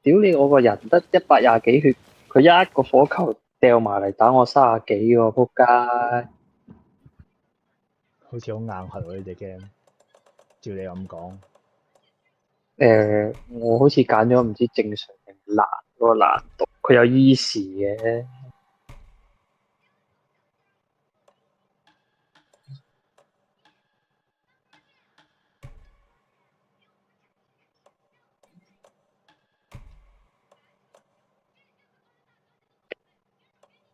屌你我個人得120幾血，佢一個火球掉埋嚟打我30幾喎，仆街！
好似好硬核喎呢隻 game，照你咁講。
我好似揀咗唔知正常定難嗰個難度，佢有 easy 嘅。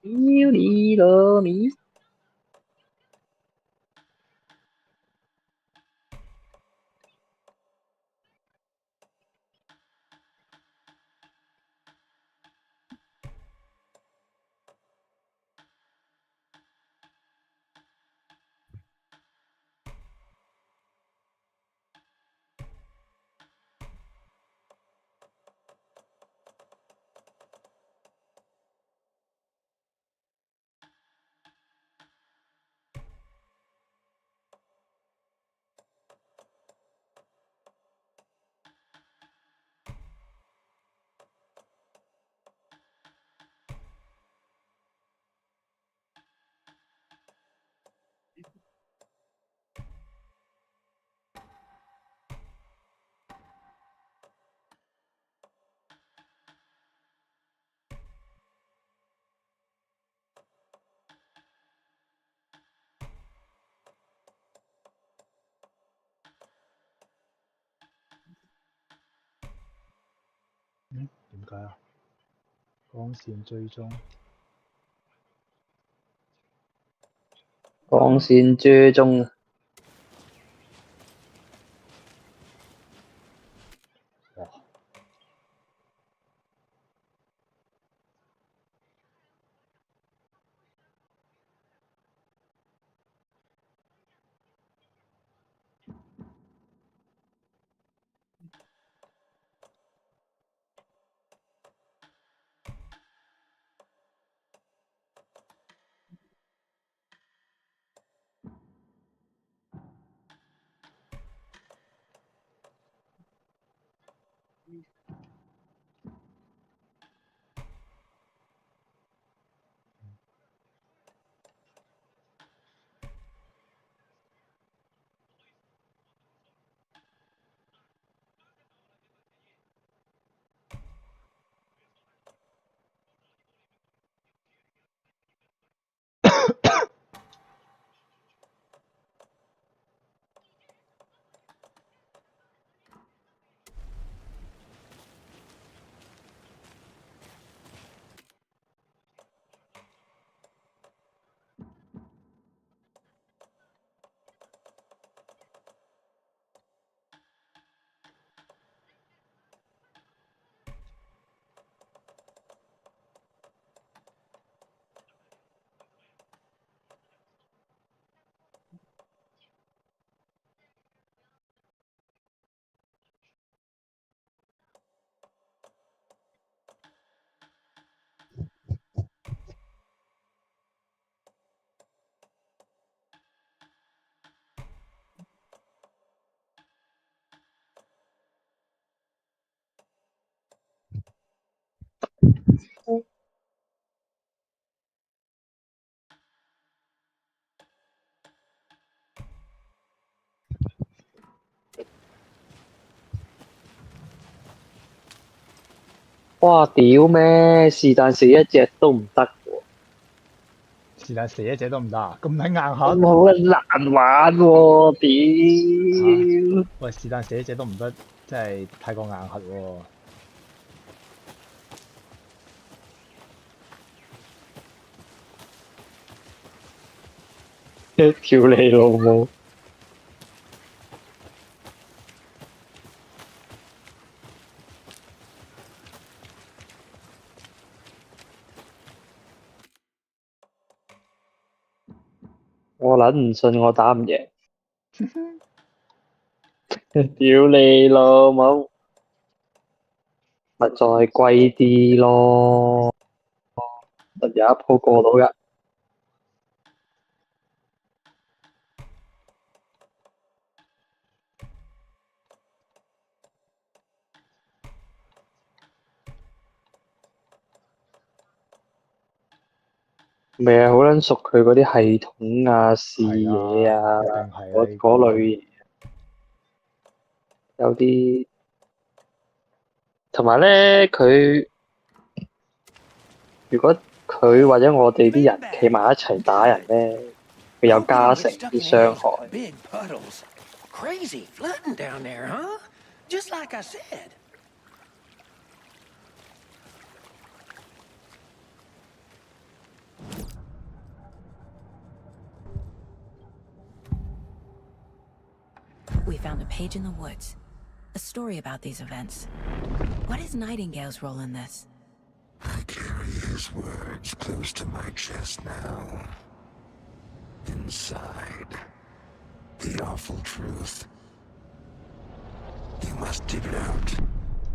屌你老味！
點解啊？光線追蹤。
光線追蹤。
哇！
哇！屌咩？是但死一隻都唔得喎，
是但死一隻都唔得啊！咁撚硬核。
咁好撚難玩喎！屌！
喂，是但死一隻都唔得，真係太過硬核喎。
屌你老母！我撚唔信我打唔贏，屌你老母！咪再貴啲咯，實有一鋪過到㗎。咪係好撚熟佢嗰啲系統啊、視野啊
一定係啊！
嗰類嘢，有啲同埋咧佢如果佢或者我哋啲人企埋一齊打人咧，佢有加成啲傷害。
Big puddles. Crazy flooding down there, huh? Just like I said.
We found a page in the woods. A story about these events. What is Nightingale's role in this?
I carry his words close to my chest now. Inside, the awful truth. You must dig it out.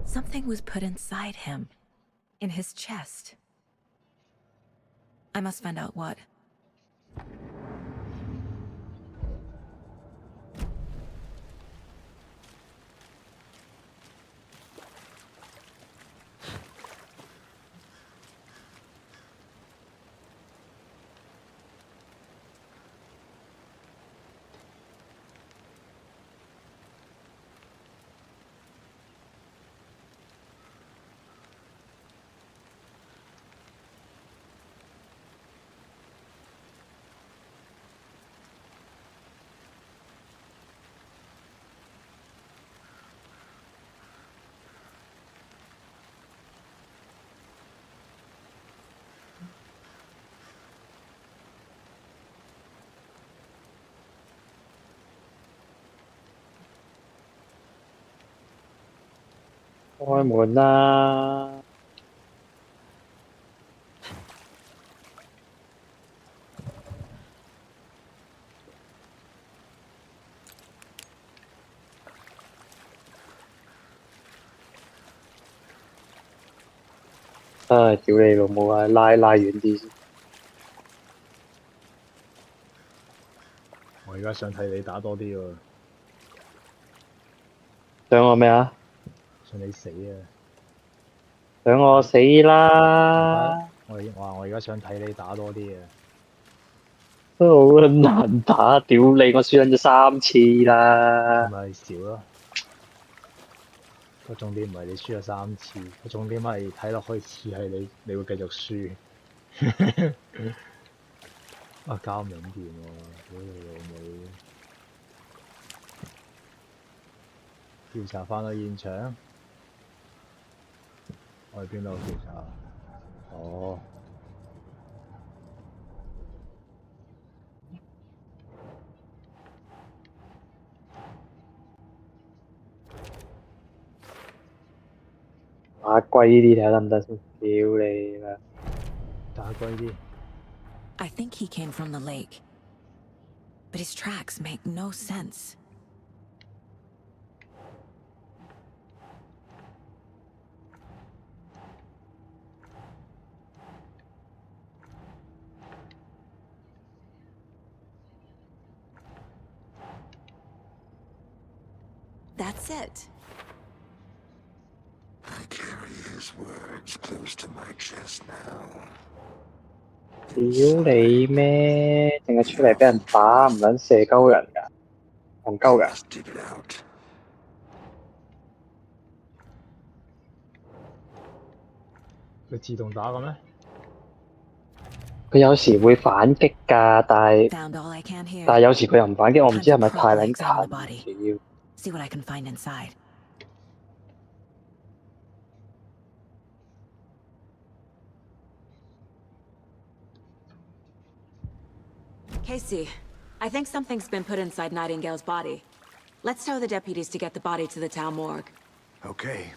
Something was put inside him. In his chest. I must find out what.
開門啦！唉，屌你老母啊！拉遠啲先。
我而家想睇你打多啲喎，
想我咩啊？
想你死啊！
想我死啦！
我而家想睇你打多啲啊！
都好撚難打，屌你！我輸撚咗3次啦！
咪少咯。個重點唔係你輸咗3次，個重點係睇落去似係你會繼續輸。啊，交唔掂喎！屌你老母！調查翻去現場，我哋邊度調查？哦。
打龜啲睇下得唔得先？屌你啦！
打龜啲。
I think he came from the lake. But his tracks make no sense. That's it.
I carry his words close to my chest now.
屌你咩？淨係出嚟俾人打，唔撚射鳩人㗎，戇鳩㗎。
Dig it out.
佢自動打嘅咩？
佢有時會反擊㗎，但係有時佢又唔反擊，我唔知係咪太撚近，主要。
See what I can find inside. Casey, I think something's been put inside Nightingale's body. Let's tell the deputies to get the body to the town morgue.
Okay.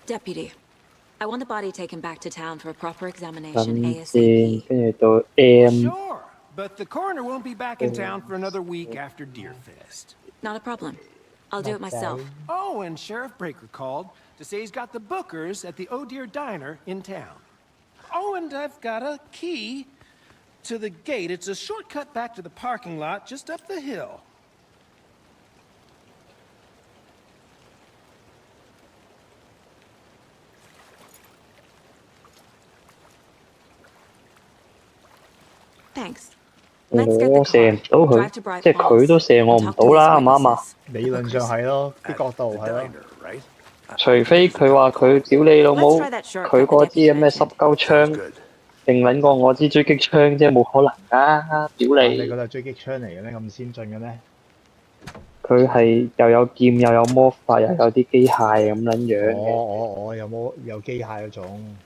Deputy, I want the body taken back to town for a proper
咁
examination
先，
ASAP.
跟住到
Well,
M，
sure. But the coroner won't be back in town for another week after Deerfest.
Not a problem. I'll do it myself.
Oh, and Sheriff Breaker called to say he's got the bookers at the Oh Dear Diner in town. Oh, and I've got a key to the gate. It's a shortcut back to the parking lot just up the hill.
Thanks.
我
Let's get the
射唔
car.
到佢，
Drive to Bright
即係佢都
Falls.
射我
and
唔
talk
到
to
啦，
his
啱唔啱啊？
witnesses.
理論上係咯，啲
At
角度
the
係咯。
diner, right?
除非佢話佢屌你老母，
Let's try that shortcut
佢嗰
the
支
deputy
咩濕
mentioned.
鳩
Sounds
槍
good.
勁撚過我支狙擊槍啫，冇可能啊！屌你
但你嗰，度係狙擊槍嚟嘅咩？咁先進嘅咩？
佢係又有劍又有魔法又有啲機械咁撚樣嘅，
有機械嗰種。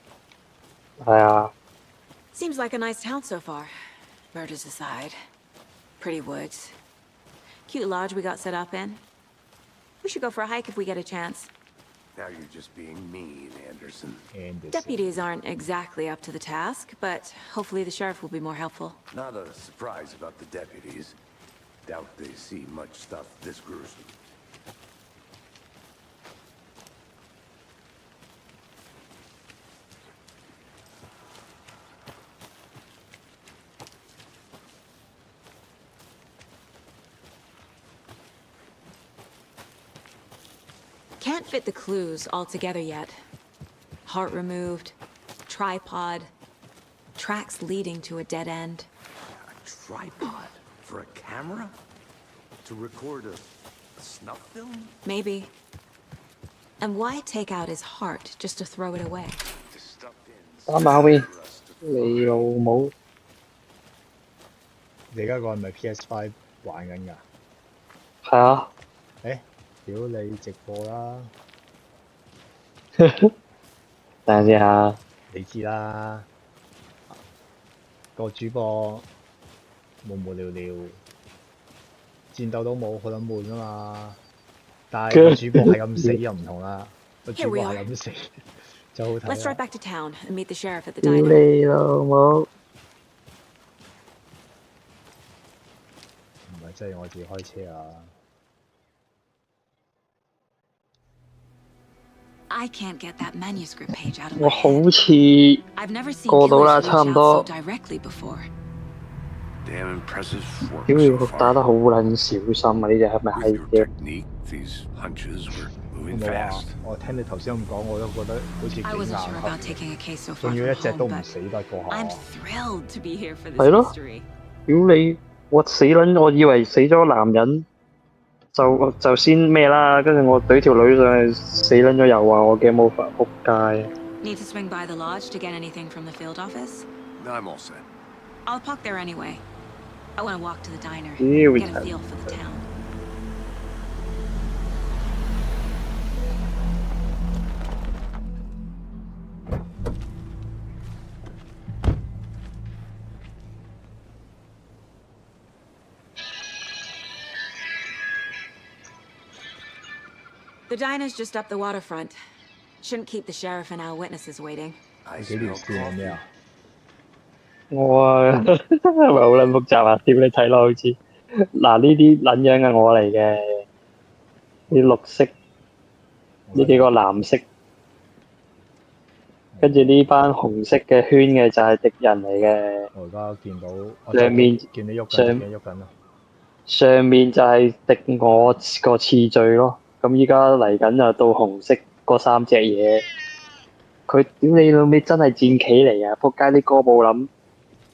係啊，
Seems like a nice town so far. Murders aside. Pretty woods. Cute lodge we got set up in. We should go for a hike if we get a chance.
Now you're just being mean, Anderson.
Deputies aren't exactly up to the task, but hopefully the sheriff will be more helpful.
Not a surprise about the deputies. Doubt they see much stuff this gruesome.
Can't fit the clues all together yet. Heart removed, tripod, tracks leading to a dead end.
A tripod for a camera? To record a snuff film?
Maybe. And why take out his heart just to throw it away?
To stuff in
打馬尾，
for us to
你老母，
你而家個係咪 PS5 玩緊㗎？
係啊，
誒，屌你直播啦！
等陣先嚇，
你知啦，個主播無聊聊，戰鬥都冇，好撚悶啊嘛。但係個主播係咁死就唔同啦，個主播係咁死就好
Let's
睇
drive
啦。
back to town and meet the sheriff at the
屌
diner.
你老母，
唔係真係我自己開車啊！
I can't get that manuscript page out of
我
my
好
head.
似
I've never seen
過到啦，
killers
差
reach
唔
out
多
so。directly before.
Damn impressive work
屌
so
佢打得
far.
好撚小心啊！呢只係咪
With
係
your
嘅？
technique, these hunches were
我
moving
冇話，
fast.
我聽你頭先咁講，我都覺得好似幾
I
硬
wasn't sure
核
about，taking a case so far
仲要一
from
隻都
home,
唔
but
死得過
I'm
下。
thrilled to be here for this
係咯，
mystery.
屌你，我死撚，我以為死咗男人就先咩啦，跟住我懟條女上去死撚咗又話我嘅冇法仆街。
Need to swing by the lodge to get anything from the field office?
I'm all set.
I'll park there anyway. I want to walk to the diner,
Here we
get
go.
a feel for the town. The diner's just up the waterfront. Shouldn't keep the sheriff and our witnesses waiting.
I
幾條
smell
線係咩
coffee.
啊？
我啊，係咪好撚複雜啊？屌你睇落好似嗱呢啲撚樣係我嚟嘅，啲綠色，呢幾個藍色，跟住呢班紅色嘅圈嘅就係敵人嚟嘅，
我而家見到我
上面
見你喐緊，
上
見你喐緊咯。
上面就係敵我個次序咯。咁依家嚟緊就到紅色嗰三隻嘢，佢屌你老味真係戰棋嚟啊！仆街啲哥布林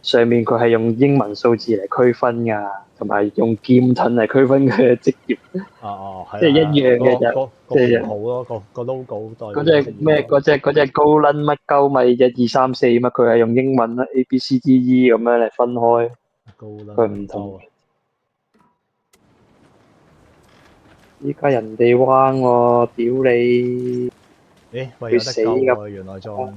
上面佢係用英文數字嚟區分㗎，同埋用劍盾嚟區分佢嘅職業，
係
即係一樣嘅
就
就
個符號咯，個 logo 代表
嗰隻咩嗰隻高撚乜鳩咪1 2 3 4嘛，佢係用英文啦 A B C D E 咁樣嚟分開，
高啦，
佢唔同。依家人哋彎喎，屌你！
咦，喂，
會
有得救
死咁。
喎！原來仲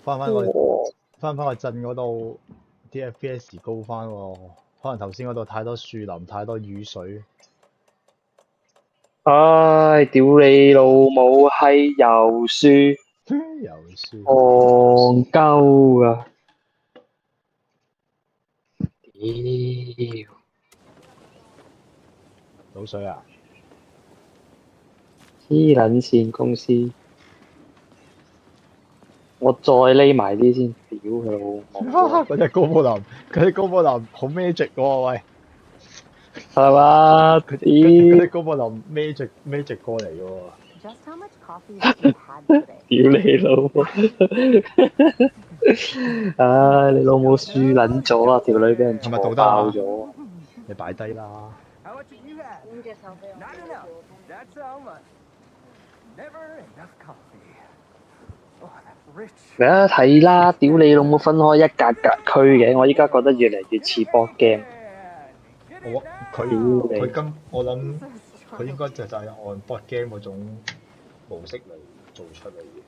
翻翻個
哦，
翻返個鎮嗰度，啲 FPS 高翻喎。可能頭先嗰度太多樹林，太多雨水。
唉，屌你老母閪又輸，
又輸。
戇鳩啊！屌，
倒水啊！
黐撚線公司，我再匿埋啲先，屌佢老母啊！
嗰隻高布林，嗰隻高布林好 magic 喎，喂！
係嘛？
嗰隻高布林 magic 過嚟嘅喎。
Just how much coffee have you had today?
屌你老母！唉，你老母輸撚咗啊！條女俾人
係咪
坐
倒得啊？
爆咗啊！
你擺低啦。
How much did you have? Not enough. That's how much. Never enough coffee. Oh, that's rich.
嚟啊睇啦！屌你老母分開一格格區嘅，我依家覺得越嚟越似波 game。
我佢
屌你！
我諗佢應該就係按 board game 嗰種模式嚟做出嚟嘅。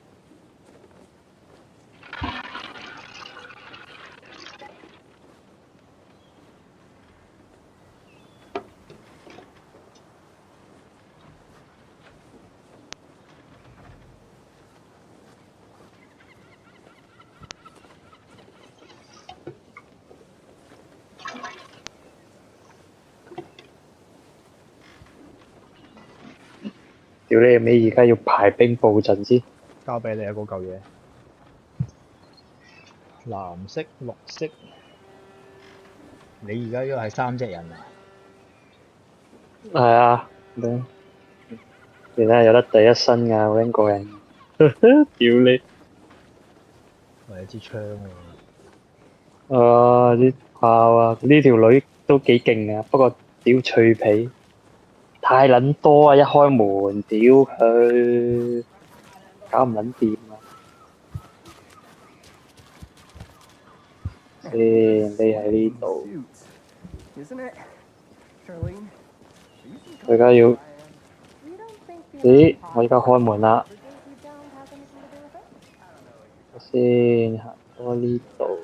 屌你尾，而家要排兵布陣先。
交俾你啊！嗰嚿嘢，藍色、綠色。你而家呢個係3隻人啊？
係啊，你睇下有得第一身㗎，好撚過癮。屌你！
為一支槍喎。
啲炮啊！呢條女都幾勁啊，不過屌脆皮，太撚多啊！一開門，屌佢，搞唔撚掂啊！先匿喺呢度，
Isn't it? Charlene?
大家要，
You don't think
咦？我而家開門啦，
the gate you don't have anything to do with it?
先行多呢度。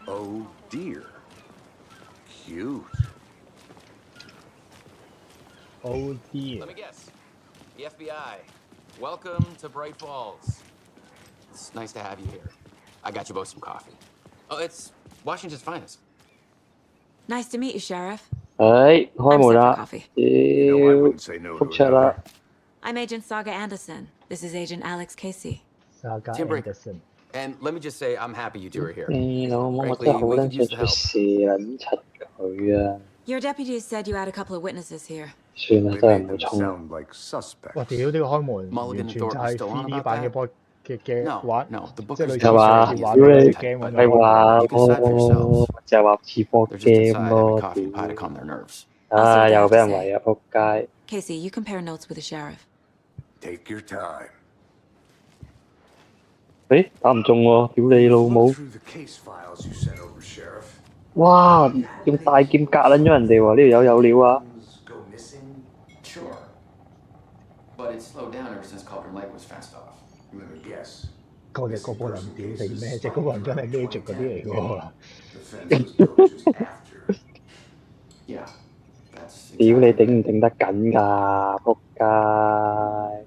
Oh dear. Cute.
Oh dear.
Let me guess. The FBI. Welcome to Bright Falls. It's nice to have you here. I got you both some coffee. Oh, it's Washington's finest.
Nice to meet you, Sheriff.
唉，開
I'm
門
set for
啦！
coffee.
You know, I
屌，
wouldn't say no
覆
to
出
it
啦
either.！
I'm Agent Saga Anderson. This is Agent Alex Casey.
Saga
Tim Breaker.
Anderson.
And let me just say, I'm happy you two are here.
你老母，我
Frankly,
真係好
we
撚
could
想
use the
出
help.
射撚柒佢啊！
Your deputies said you had a couple of witnesses here.
算啦，
They
真係
made
唔好
them
衝啦。
sound like suspects.
哇！屌呢個開門
Mulligan
完
and
全就
Thornton
係
still on3D about
版嘅
that?
波嘅
No,
玩，
no, the
即係
bookers
類似
係嘛？
上次玩
屌你，
嗰隻 game 咁
咪
樣。
話
You can decide for
我
yourselves.
就係話似波
They're just inside
game
having
咯，
coffee and pie to
屌！
calm their nerves.
I'll see
啊，
what they
又
have
俾
to
人圍
say.
啊！仆街！
Casey, you compare notes with the sheriff.
Take your time.
誒，打唔中喎！屌你老
Look
母！
through the case files you sent over, Sheriff.
哇！用大劍格撚咗人哋喎！呢條友有料啊！
Things go missing.
Sure. But it's slowed down ever since Cauldron Lake was fenced off.
Let me guess.
嗰隻高波林屌你咩？隻高波林真係 magic 嗰啲嚟嘅喎。
The fence was built just after.
Yeah. That's
屌你
exactly
頂唔頂得緊㗎？仆街！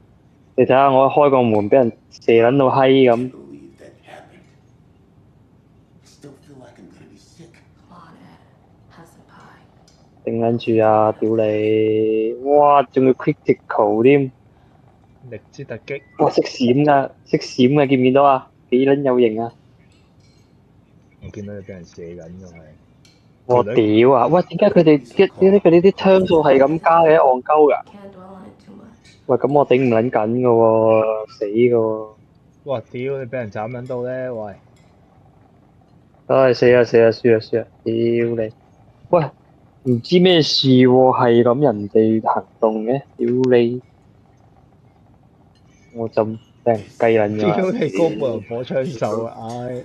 你睇下我開個門俾人射撚到閪咁，
Believe that happened. Still feel like I'm gonna be sick.
Have some pie.
頂撚住啊！屌你！哇，仲要 critical 添！
力之突擊。
哇，識閃㗎，識閃㗎，見唔見到啊？幾撚有型啊！
我見到你俾人射緊㗎係。
我屌啊！喂，點解佢哋啲槍數係咁加嘅？戇鳩㗎！
Can't dwell on it too much.
喂，咁我頂唔撚緊㗎喎，死㗎喎！
哇！屌你俾人斬撚到咧，喂！
唉，死啊死啊，輸啊輸啊！屌你！喂，唔知咩事喎，係咁人哋行動嘅，屌你！我就俾人雞撚咗啦！
屌你高波林火槍手啊！唉，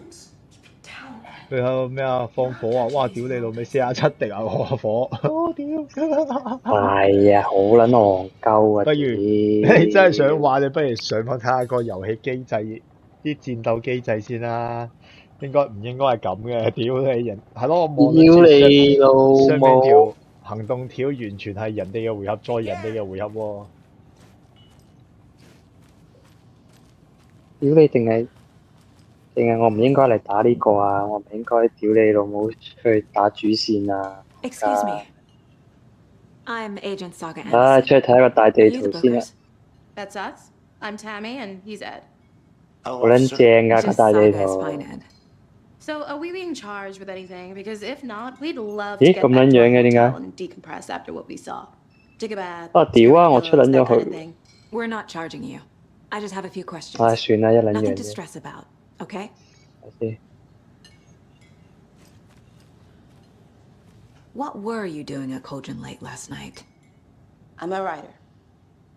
佢喺度咩啊？放火啊！哇！屌你老味47滴啊！我火，我屌！
係啊，好撚戇鳩啊！
不如你真係想玩，你不如上網睇下個遊戲機制，啲戰鬥機制先啦。應該唔應該係咁嘅？屌你人係咯，我望到
屌你老
上面條
母！
行動條完全係人哋嘅回合，再人哋嘅回合喎。
屌你定係我唔應該嚟打呢個啊？我唔應該屌你老母去打主線啊！
Excuse me. I'm Agent Saga
唉，出
Anderson.
去睇下個大
Are
地
you the
圖先啦。
Bookers?
That's us. I'm Tammy, and he's Ed.
好撚正㗎個
Just
大地
Saga's
圖。
fine Ed.
So, are we being charged with anything? Because if not, we'd love to
咦
get
咁
back
撚
to our
樣嘅點
hotel
解？
and decompress after what we saw. Take a bath,
啊
scare
屌啊！
the
我出
pillows,
撚
that
咗
kind of
去。
thing.
We're not charging you. I just have a few
唉，
questions.
算啦，一撚
Nothing
樣
to
啫。
stress about, okay?
睇先。
What were you doing at Cauldron Lake last night?
I'm a writer.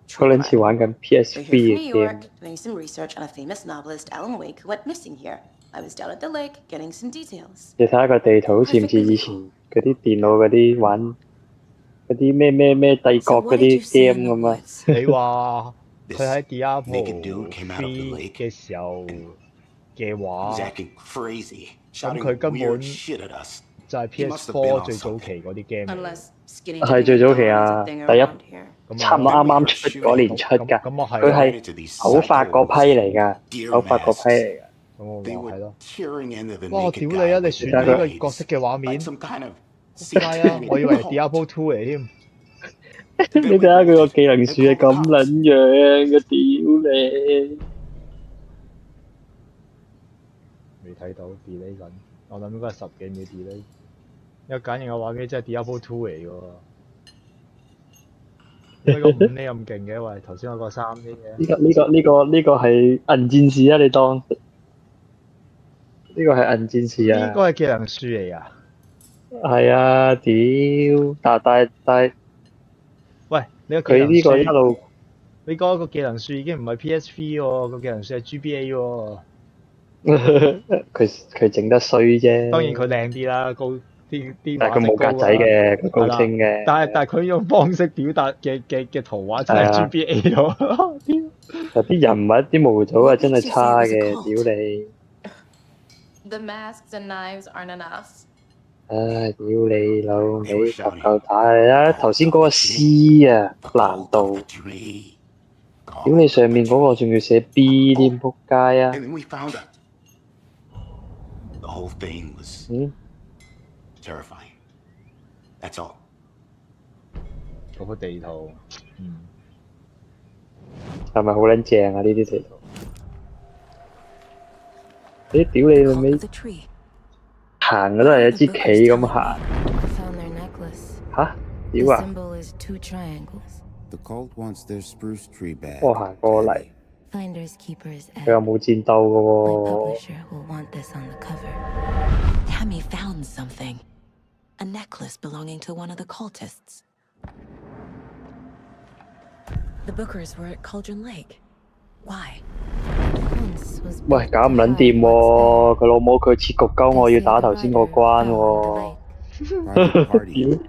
嗰撚似玩緊
We're here
PSV
from
嘅
New
game。
York, doing some research on a famous novelist, Alan Wake, who went missing here. I was down at the lake, getting some details.
你睇下個地圖好似唔似以前嗰啲電腦嗰啲玩嗰啲咩帝
So
國
what
嗰
did you
啲
see in
game
the
咁啊？
woods?
你話佢喺
This
Diablo
naked dude came out of the
Three
lake
嘅時候嘅
He was
話，
acting crazy,
咁
shouting
佢根
weird
本
shit at us.
就係
He must have been
PS4
on
最早
something.
期嗰啲 game 嚟嘅。
Unless skinny
係
dipping
最
a
早期
dog is
啊，
a thing
第一
around here.
差唔多
Then
啱
we
啱
heard
出
shooting.
嗰年出㗎。
咁我係
佢
Ran
係
into these
首發嗰批嚟
psychos
㗎，
deer
首發嗰批
masks.
嚟㗎。
咁我
They
話係
were
咯。
tearing into the
哇！我
naked
屌
guy
你啊！你
with
選
their
咗呢個
blades,
角色嘅畫面，
like some kind of
仆街啊！我以為係
satanic
Diablo
cult.
2嚟添。
你
Then
睇
we
下佢個
bolted
技能
and
樹係
called the
咁
cops.
撚樣嘅，屌你！
未睇到 delay 緊，我諗應該係10幾秒 delay。因為簡型嘅畫面真係 Diablo 2嚟嘅喎。點解個5呢咁勁嘅？喂，頭先嗰個3呢嘅。
呢個係銀戰士啊！你當呢個係銀戰士啊！
呢個係技能樹嚟㗎。
係啊，屌！但係，
喂，你個技能
佢呢個一
樹，
路
你講個技能樹已經唔係 PSV 喎，個技能樹係 GBA 喎。
佢整得衰啫。
當然佢靚啲啦，高啲
但係佢
畫質高
冇格仔
啦。
嘅，佢高
係啦，
清嘅。
但係佢用方式表達嘅圖畫真係
係啊，
GBA 咯。
有啲人物啲模組啊，
What
真係
makes you say it
差
was a
嘅，
cult?
屌你！
The masks and knives aren't enough.
唉，屌你老
They were
味，shouting, 夠打你啦！頭先嗰個 C 啊，
"The
難
cult
度
of，the tree.
屌你
Cult
上
of the
面嗰個
tree."
仲要寫 B 添，仆街啊！
And then we found her. The whole thing was
嗯，
terrifying. That's all.
嗰幅地圖，
係咪好撚正啊？呢啲地圖？咦，屌你老
Cult
味，
of the tree.
行嘅都係一支旗咁行。
I found their necklace.
吓？
The
屌啊！
symbol is 2 triangles.
The cult wants their spruce tree back.
我行過嚟，
Finders keepers
佢又
Ed.
冇戰鬥嘅
My
喎。
publisher will want this on the cover.
Tammy found something. A necklace belonging to one of the cultists. The Bookers were at Cauldron Lake. Why?
Once was
喂，
built
搞
to
唔撚
hide
掂
what's
喎！佢老母佢設局鳩
there.
我
They
要
say
打
the
頭先個
writer
關
found the
喎。
lake.
Private party.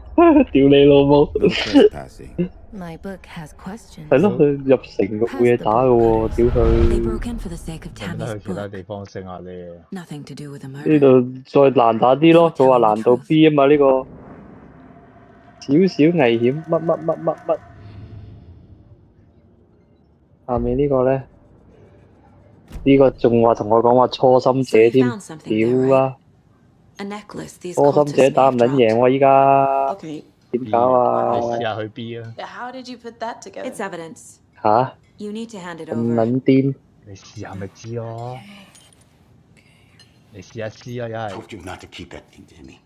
屌你老母！
No trespassing.
My book has questions.
係咯，佢入城個冇嘢打嘅喎，屌
They
佢！
broke in for the sake of
有冇得
Tammy's
去其他
book.
地方升下呢？
Nothing to do with the
呢
murder.
度再難打啲咯，佢話難度 B 啊嘛，呢個少少危險，乜。下面呢個咧，呢個仲話同我講話初心
So
者
you
添，
found something there,
屌啊！
A necklace these
初心
cultists
者
may
打
have
唔撚贏
dropped.
喎，依家
Okay,
點搞啊？
你試下去 B 啊！
how did you put that together?
It's evidence.
吓？
You need to hand it
咁
over.
撚癲？
你試下咪知咯。你試下 C 啊，一
I
係
told you not to keep that thing, Timmy.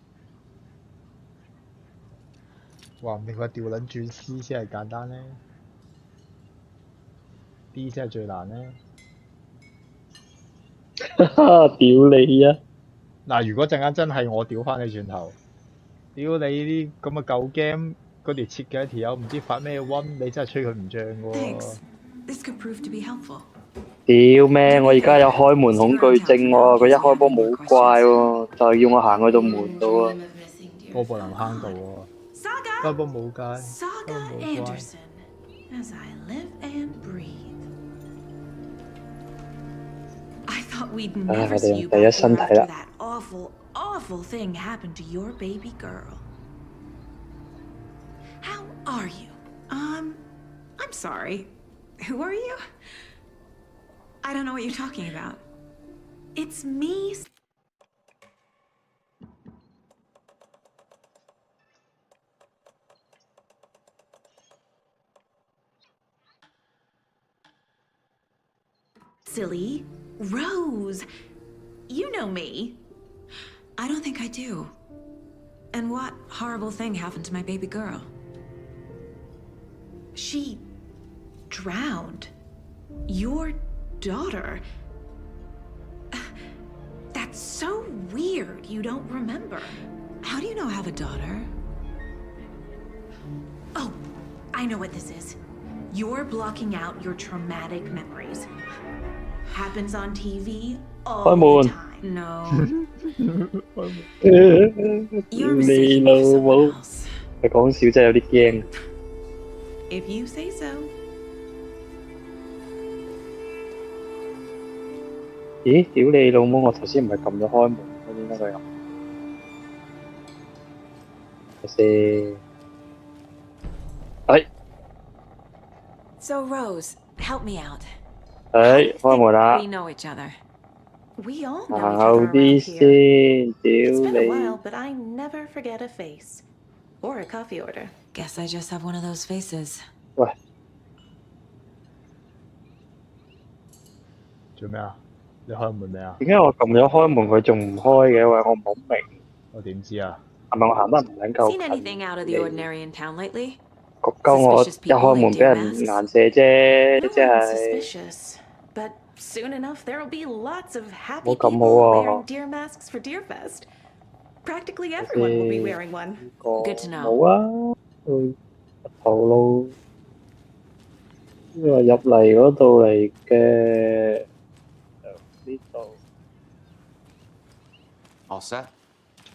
話唔定佢調撚轉 C 先係簡單咧，D 先係最難咧。
屌你啊！
嗱，如果陣間真係我調翻你轉頭，屌你啲咁嘅舊 game 嗰條設計條友唔知發咩瘟，你真係吹佢唔脹喎。
Thanks. This could prove to be helpful.
屌咩？我而家有開門恐懼症喎，佢一開波冇怪喎，就要我行去到門度啊！
波波林坑道喎，不過冇計，不過
Saga
冇怪。
Anderson, as I live and breathe. I thought we'd
唉，
never
我哋
see
用
you
第一
back
身
here
體
after
啦。
that awful thing happened to your baby girl. How are you? I'm sorry. Who are you? I don't know what you're talking about. It's me. Silly. Rose. You know me.
I don't think I do. And what horrible thing happened to my baby girl?
She drowned. Your daughter. That's so weird you don't remember.
How do you know I have a daughter?
Oh, I know what this is. You're blocking out your traumatic memories. Happens on TV
開
all
門
the time.
No.
你老母！你講笑真係有啲驚。
If you say so.
咦？屌你老母！我頭先唔係撳咗開門，點解佢入？睇先。哎
So, Rose, help me out.
哎，開門啦！
We know each other.
We all know
行
each
後
other
啲
around here.
先，屌
It's been a
你！
while, but I never forget a face. Or a coffee order.
Guess I just have one of those faces.
喂，
做咩啊？你開門未啊？
點解我撳咗開門佢仲唔開嘅？喂，我唔好明，
我點知啊？
係咪我行得唔撚夠
Seen
近？
anything out of the ordinary in town lately?
焗鳩我一
Suspicious people
開
like
門俾
deer
人
masks?
顏射啫，
No
即
one's
係
suspicious. But soon enough, there'll be lots of happy
冇咁
people
好
wearing
喎。
deer masks for Deer Fest. Practically
睇
everyone will be
先
wearing one.
呢個
Good to know.
冇啊，頭路呢個入嚟嗰度嚟嘅，呢度
All set?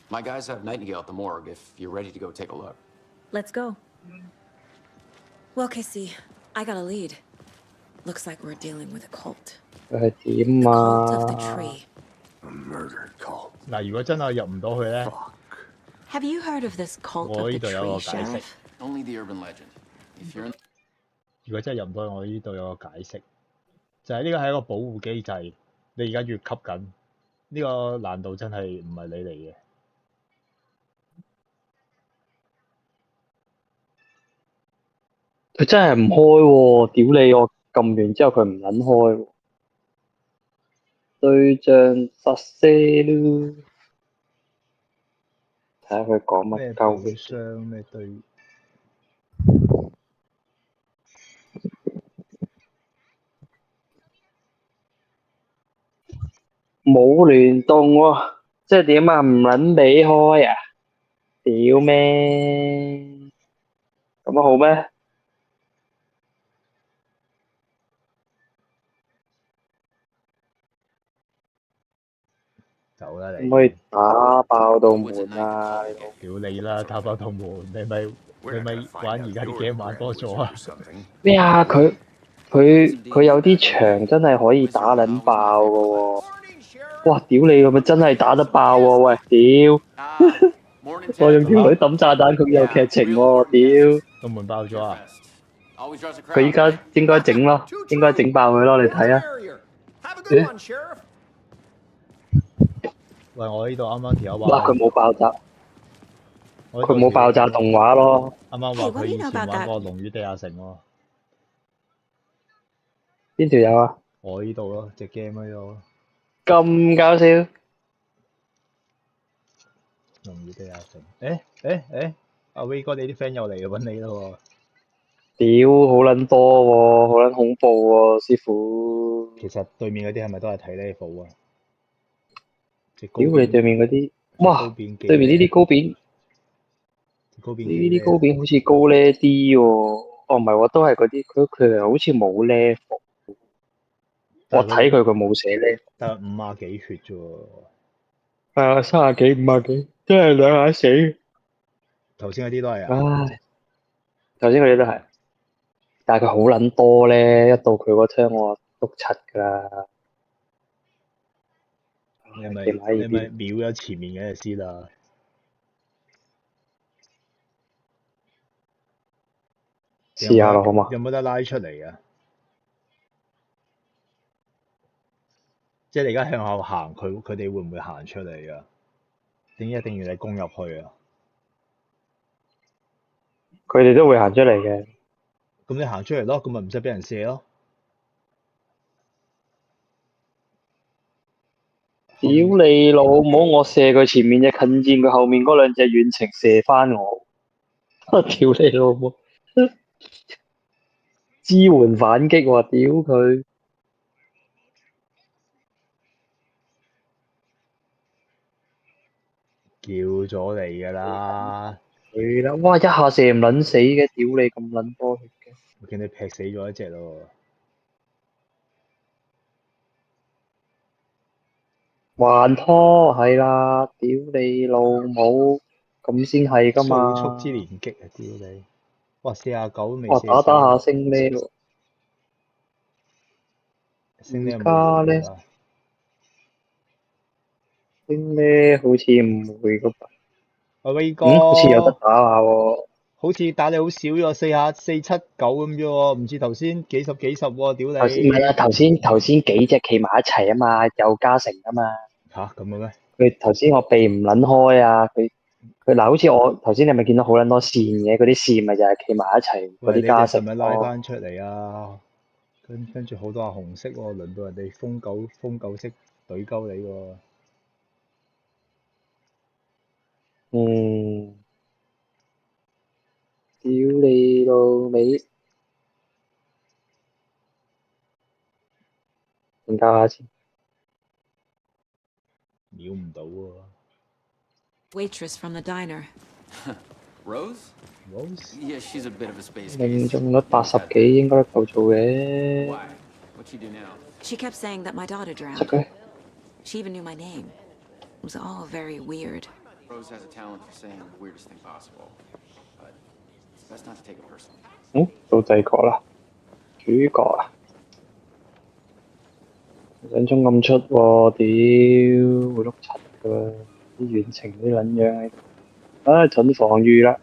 My guys have Nightingale at the morgue if you're ready to go take a look.
Let's go. Well, Casey, I got a lead. Looks like we're dealing with a cult.
佢係點
The cult of the
啊？
tree.
A murder cult.
嗱，如果真係入唔到去咧，
Have you heard of this cult
我
of
呢
the
度有個
tree,
解釋。
Sheriff?
Only the urban legend. If you're in
如果真係入唔到去，我呢度有個解釋，就係呢個係一個保護機制。你而家越吸緊，呢個難度真係唔係你嚟嘅。
佢真係唔開喎！屌你，我撳完之後佢唔撚開喎。對象實些咯，睇下佢講乜
咩
鳩
對傷咩對？
冇聯動喎，即係點啊？唔撚俾開啊？屌咩？咁樣好咩？
走啦你！
可唔可以打爆道門啊？
屌你啦！打爆道門，你咪玩而家啲 game 玩多咗啊！
咩啊？佢有啲牆真係可以打撚爆㗎喎！哇！屌你咁咪真係打得爆喎！喂，屌！我用條女抌炸彈，佢有劇情喎！屌！
個門爆咗啊！
佢依家應該整咯，應該整爆佢咯，你睇啊！咦？
喂，我呢度啱啱條友話，
哇！佢冇爆炸，佢冇爆炸動畫咯。
啱啱話佢以前玩過《龍與地下城》喎。
邊條友啊？
我呢度咯，隻 game 喺度。
咁搞笑！
龍與地下城，阿威哥你啲 friend 又嚟揾你咯
喎！屌，好撚多喎，好撚恐怖喎，師傅。
其實對面嗰啲係咪都係睇 level 啊？
屌你對面嗰啲，哇！對面呢啲高扁，呢啲高扁好似高呢啲喎。哦，唔係喎，都係嗰啲，佢好似冇 level。我睇佢冇寫 level。
得50幾血啫喎。
係啊，30幾50幾，真係兩下死。
頭先嗰啲都係啊。
唉，頭先嗰啲都係，但係佢好撚多咧，一到佢嗰槍我篤柒㗎啦。企埋喺
你咪
呢邊，
秒咗前面嘅先啦。
試下咯，好嘛？
有冇得拉出嚟啊？即係你而家向後行，佢哋會唔會行出嚟啊？點一定要你攻入去啊？
佢哋都會行出嚟嘅。
咁你行出嚟咯，咁咪唔使俾人射咯。
屌你老母！我射佢前面隻近戰，佢後面嗰兩隻遠程射翻我。屌你老母！支援反擊喎，屌佢！
叫咗你㗎啦。
佢啦，哇！一下射唔撚死嘅，屌你咁撚多血嘅。
我見你劈死咗一隻咯。
還拖係啦，屌你老母！咁先係㗎
數速
嘛。
之連擊啊！屌你！哇，49未
哇！打
射死喎。
打下升呢喎。而
升呢有冇
家咧，
回㗎？
升呢好似唔會㗎吧？
喂，威哥，
好似有得打下喎。
好似打你好少咗，4-7-9咁啫喎，唔似頭先幾十喎，屌
頭先唔係啦，
你！
頭先幾隻企埋一齊啊嘛，有加成啊嘛。
吓，咁嘅咩？
佢頭先我避唔撚開啊，佢嗱，好似我頭先你咪見到好撚多線嘅，嗰啲線咪就係企埋一齊嗰
喂，
啲加成
你哋係咪拉
咯。
翻出嚟啊？跟住好多係紅色喎，輪到人哋瘋狗式懟鳩你喎。
嗯，屌你老味，研究下先。
秒唔到喎。
Waitress from the diner.
Rose?
Rose?
Yeah, she's a bit of a space
命
case.
中率
You always had
80幾應該夠做嘅。
Why? What you do now?
She kept saying that my daughter
食
drowned.
佢。
She even knew my name. It was all very weird.
Rose has a talent for saying the weirdest thing possible. But it's best not to take it personally.
到第個啦，主角啊，想衝咁出喎，屌會碌柒㗎喎，啲遠程啲撚樣喺度。唉，蠢防禦啦。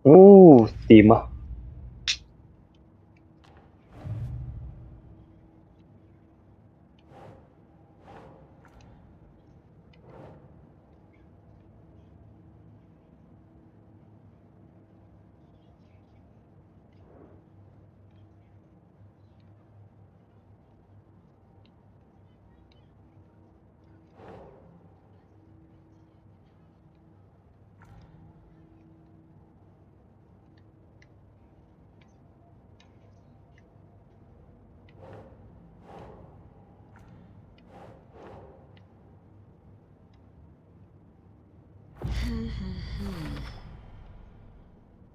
哦，掂啊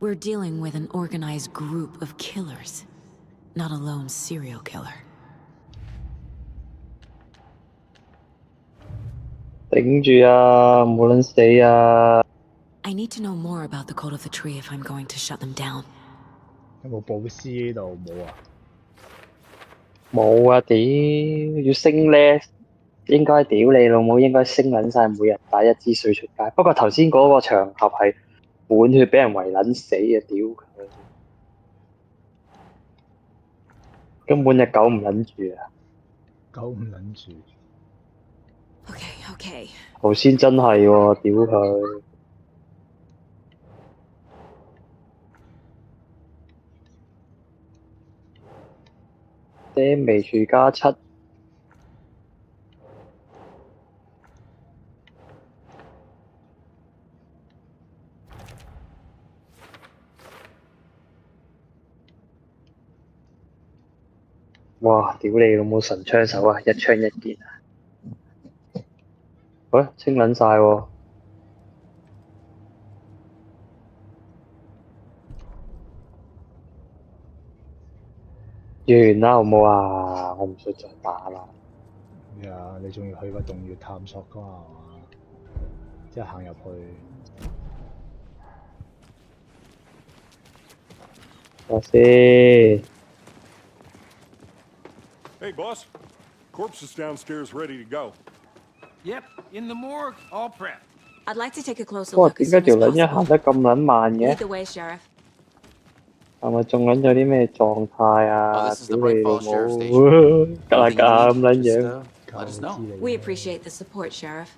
！We're
dealing with an organized group of killers, not a lone serial killer.
頂住啊，唔好撚死啊！
I need to know more about the code of the tree if I'm going to shut them down.
有冇保屍呢度？冇啊。
冇啊！屌，要升呢？應該屌你老母，應該升撚晒，每日帶一支水出街。不過頭先嗰個場合係滿血，俾人圍撚死啊！屌佢，根本隻狗唔撚住啊！
狗唔撚住。
Okay.
頭先真係喎，屌佢！damage 加7。哇！屌你老母神槍手啊，一槍一件啊！喂，清撚晒喎！完啦好冇啊！我唔想再打啦。
咩啊？你仲要去個洞穴探索㗎嘛？即係行入去。
睇下先。
Hey, boss. Corpse is downstairs ready to go.
Yep, in the morgue, all prepped.
I'd like to take a closer
哇！
look
點
as
解
soon
條
as
撚一行
possible.
得咁撚慢
Lead
嘅？
the way, Sheriff.
係咪仲撚咗啲咩狀態
Oh,
啊？
this is
屌
the Bright
你老
Falls Sheriff
母！
Station.
格下
Anything
格
you
下
need,
咁撚
just
樣。
let us know.
We appreciate the support, Sheriff.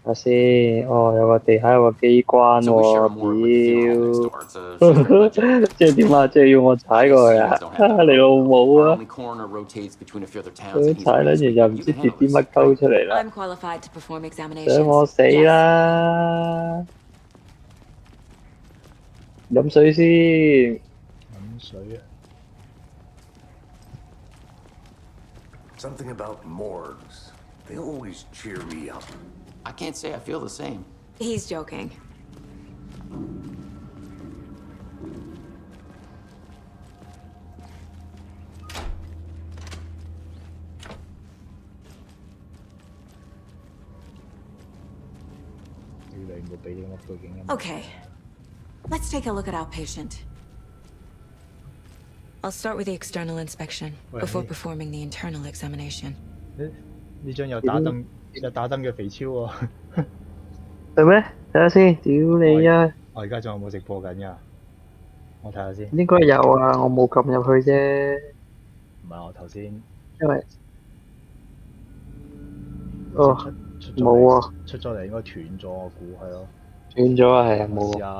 睇下先。哦，有個地下有個機關
So we share a
喎，
morgue with the funeral next
屌！
door. It's a shipment legend.
即係點啊？即係要我
I
踩
guess
過去
you
啊？
guys don't have that
你老
problem, though.
母
Our
啊！
only coroner rotates between a few other towns,
佢
and he's
踩
away
撚
this
完
week.
又唔
You
知
can
跌
handle
啲
this,
乜鳩
right?
出嚟啦！
I'm qualified to perform
想
examinations.
我死
Yes.
啦！飲水先。
飲水啊！
Something about morgues. They always cheer me up.
I can't say I feel the same.
He's joking.
你冇俾啲咁嘅背景音。
Okay. Let's take a look at our patient. I'll start with the external inspection before performing the internal examination.
呢張有打燈嘅肥超喎。
係咩？睇下先。屌你啊！
我而家仲有冇直播緊㗎？我睇下先。
應該有啊，我冇撳入去啫。
唔係我頭先。
因為哦冇啊，
出咗嚟應該斷咗，我估係咯。
斷咗啊，係啊，冇啊。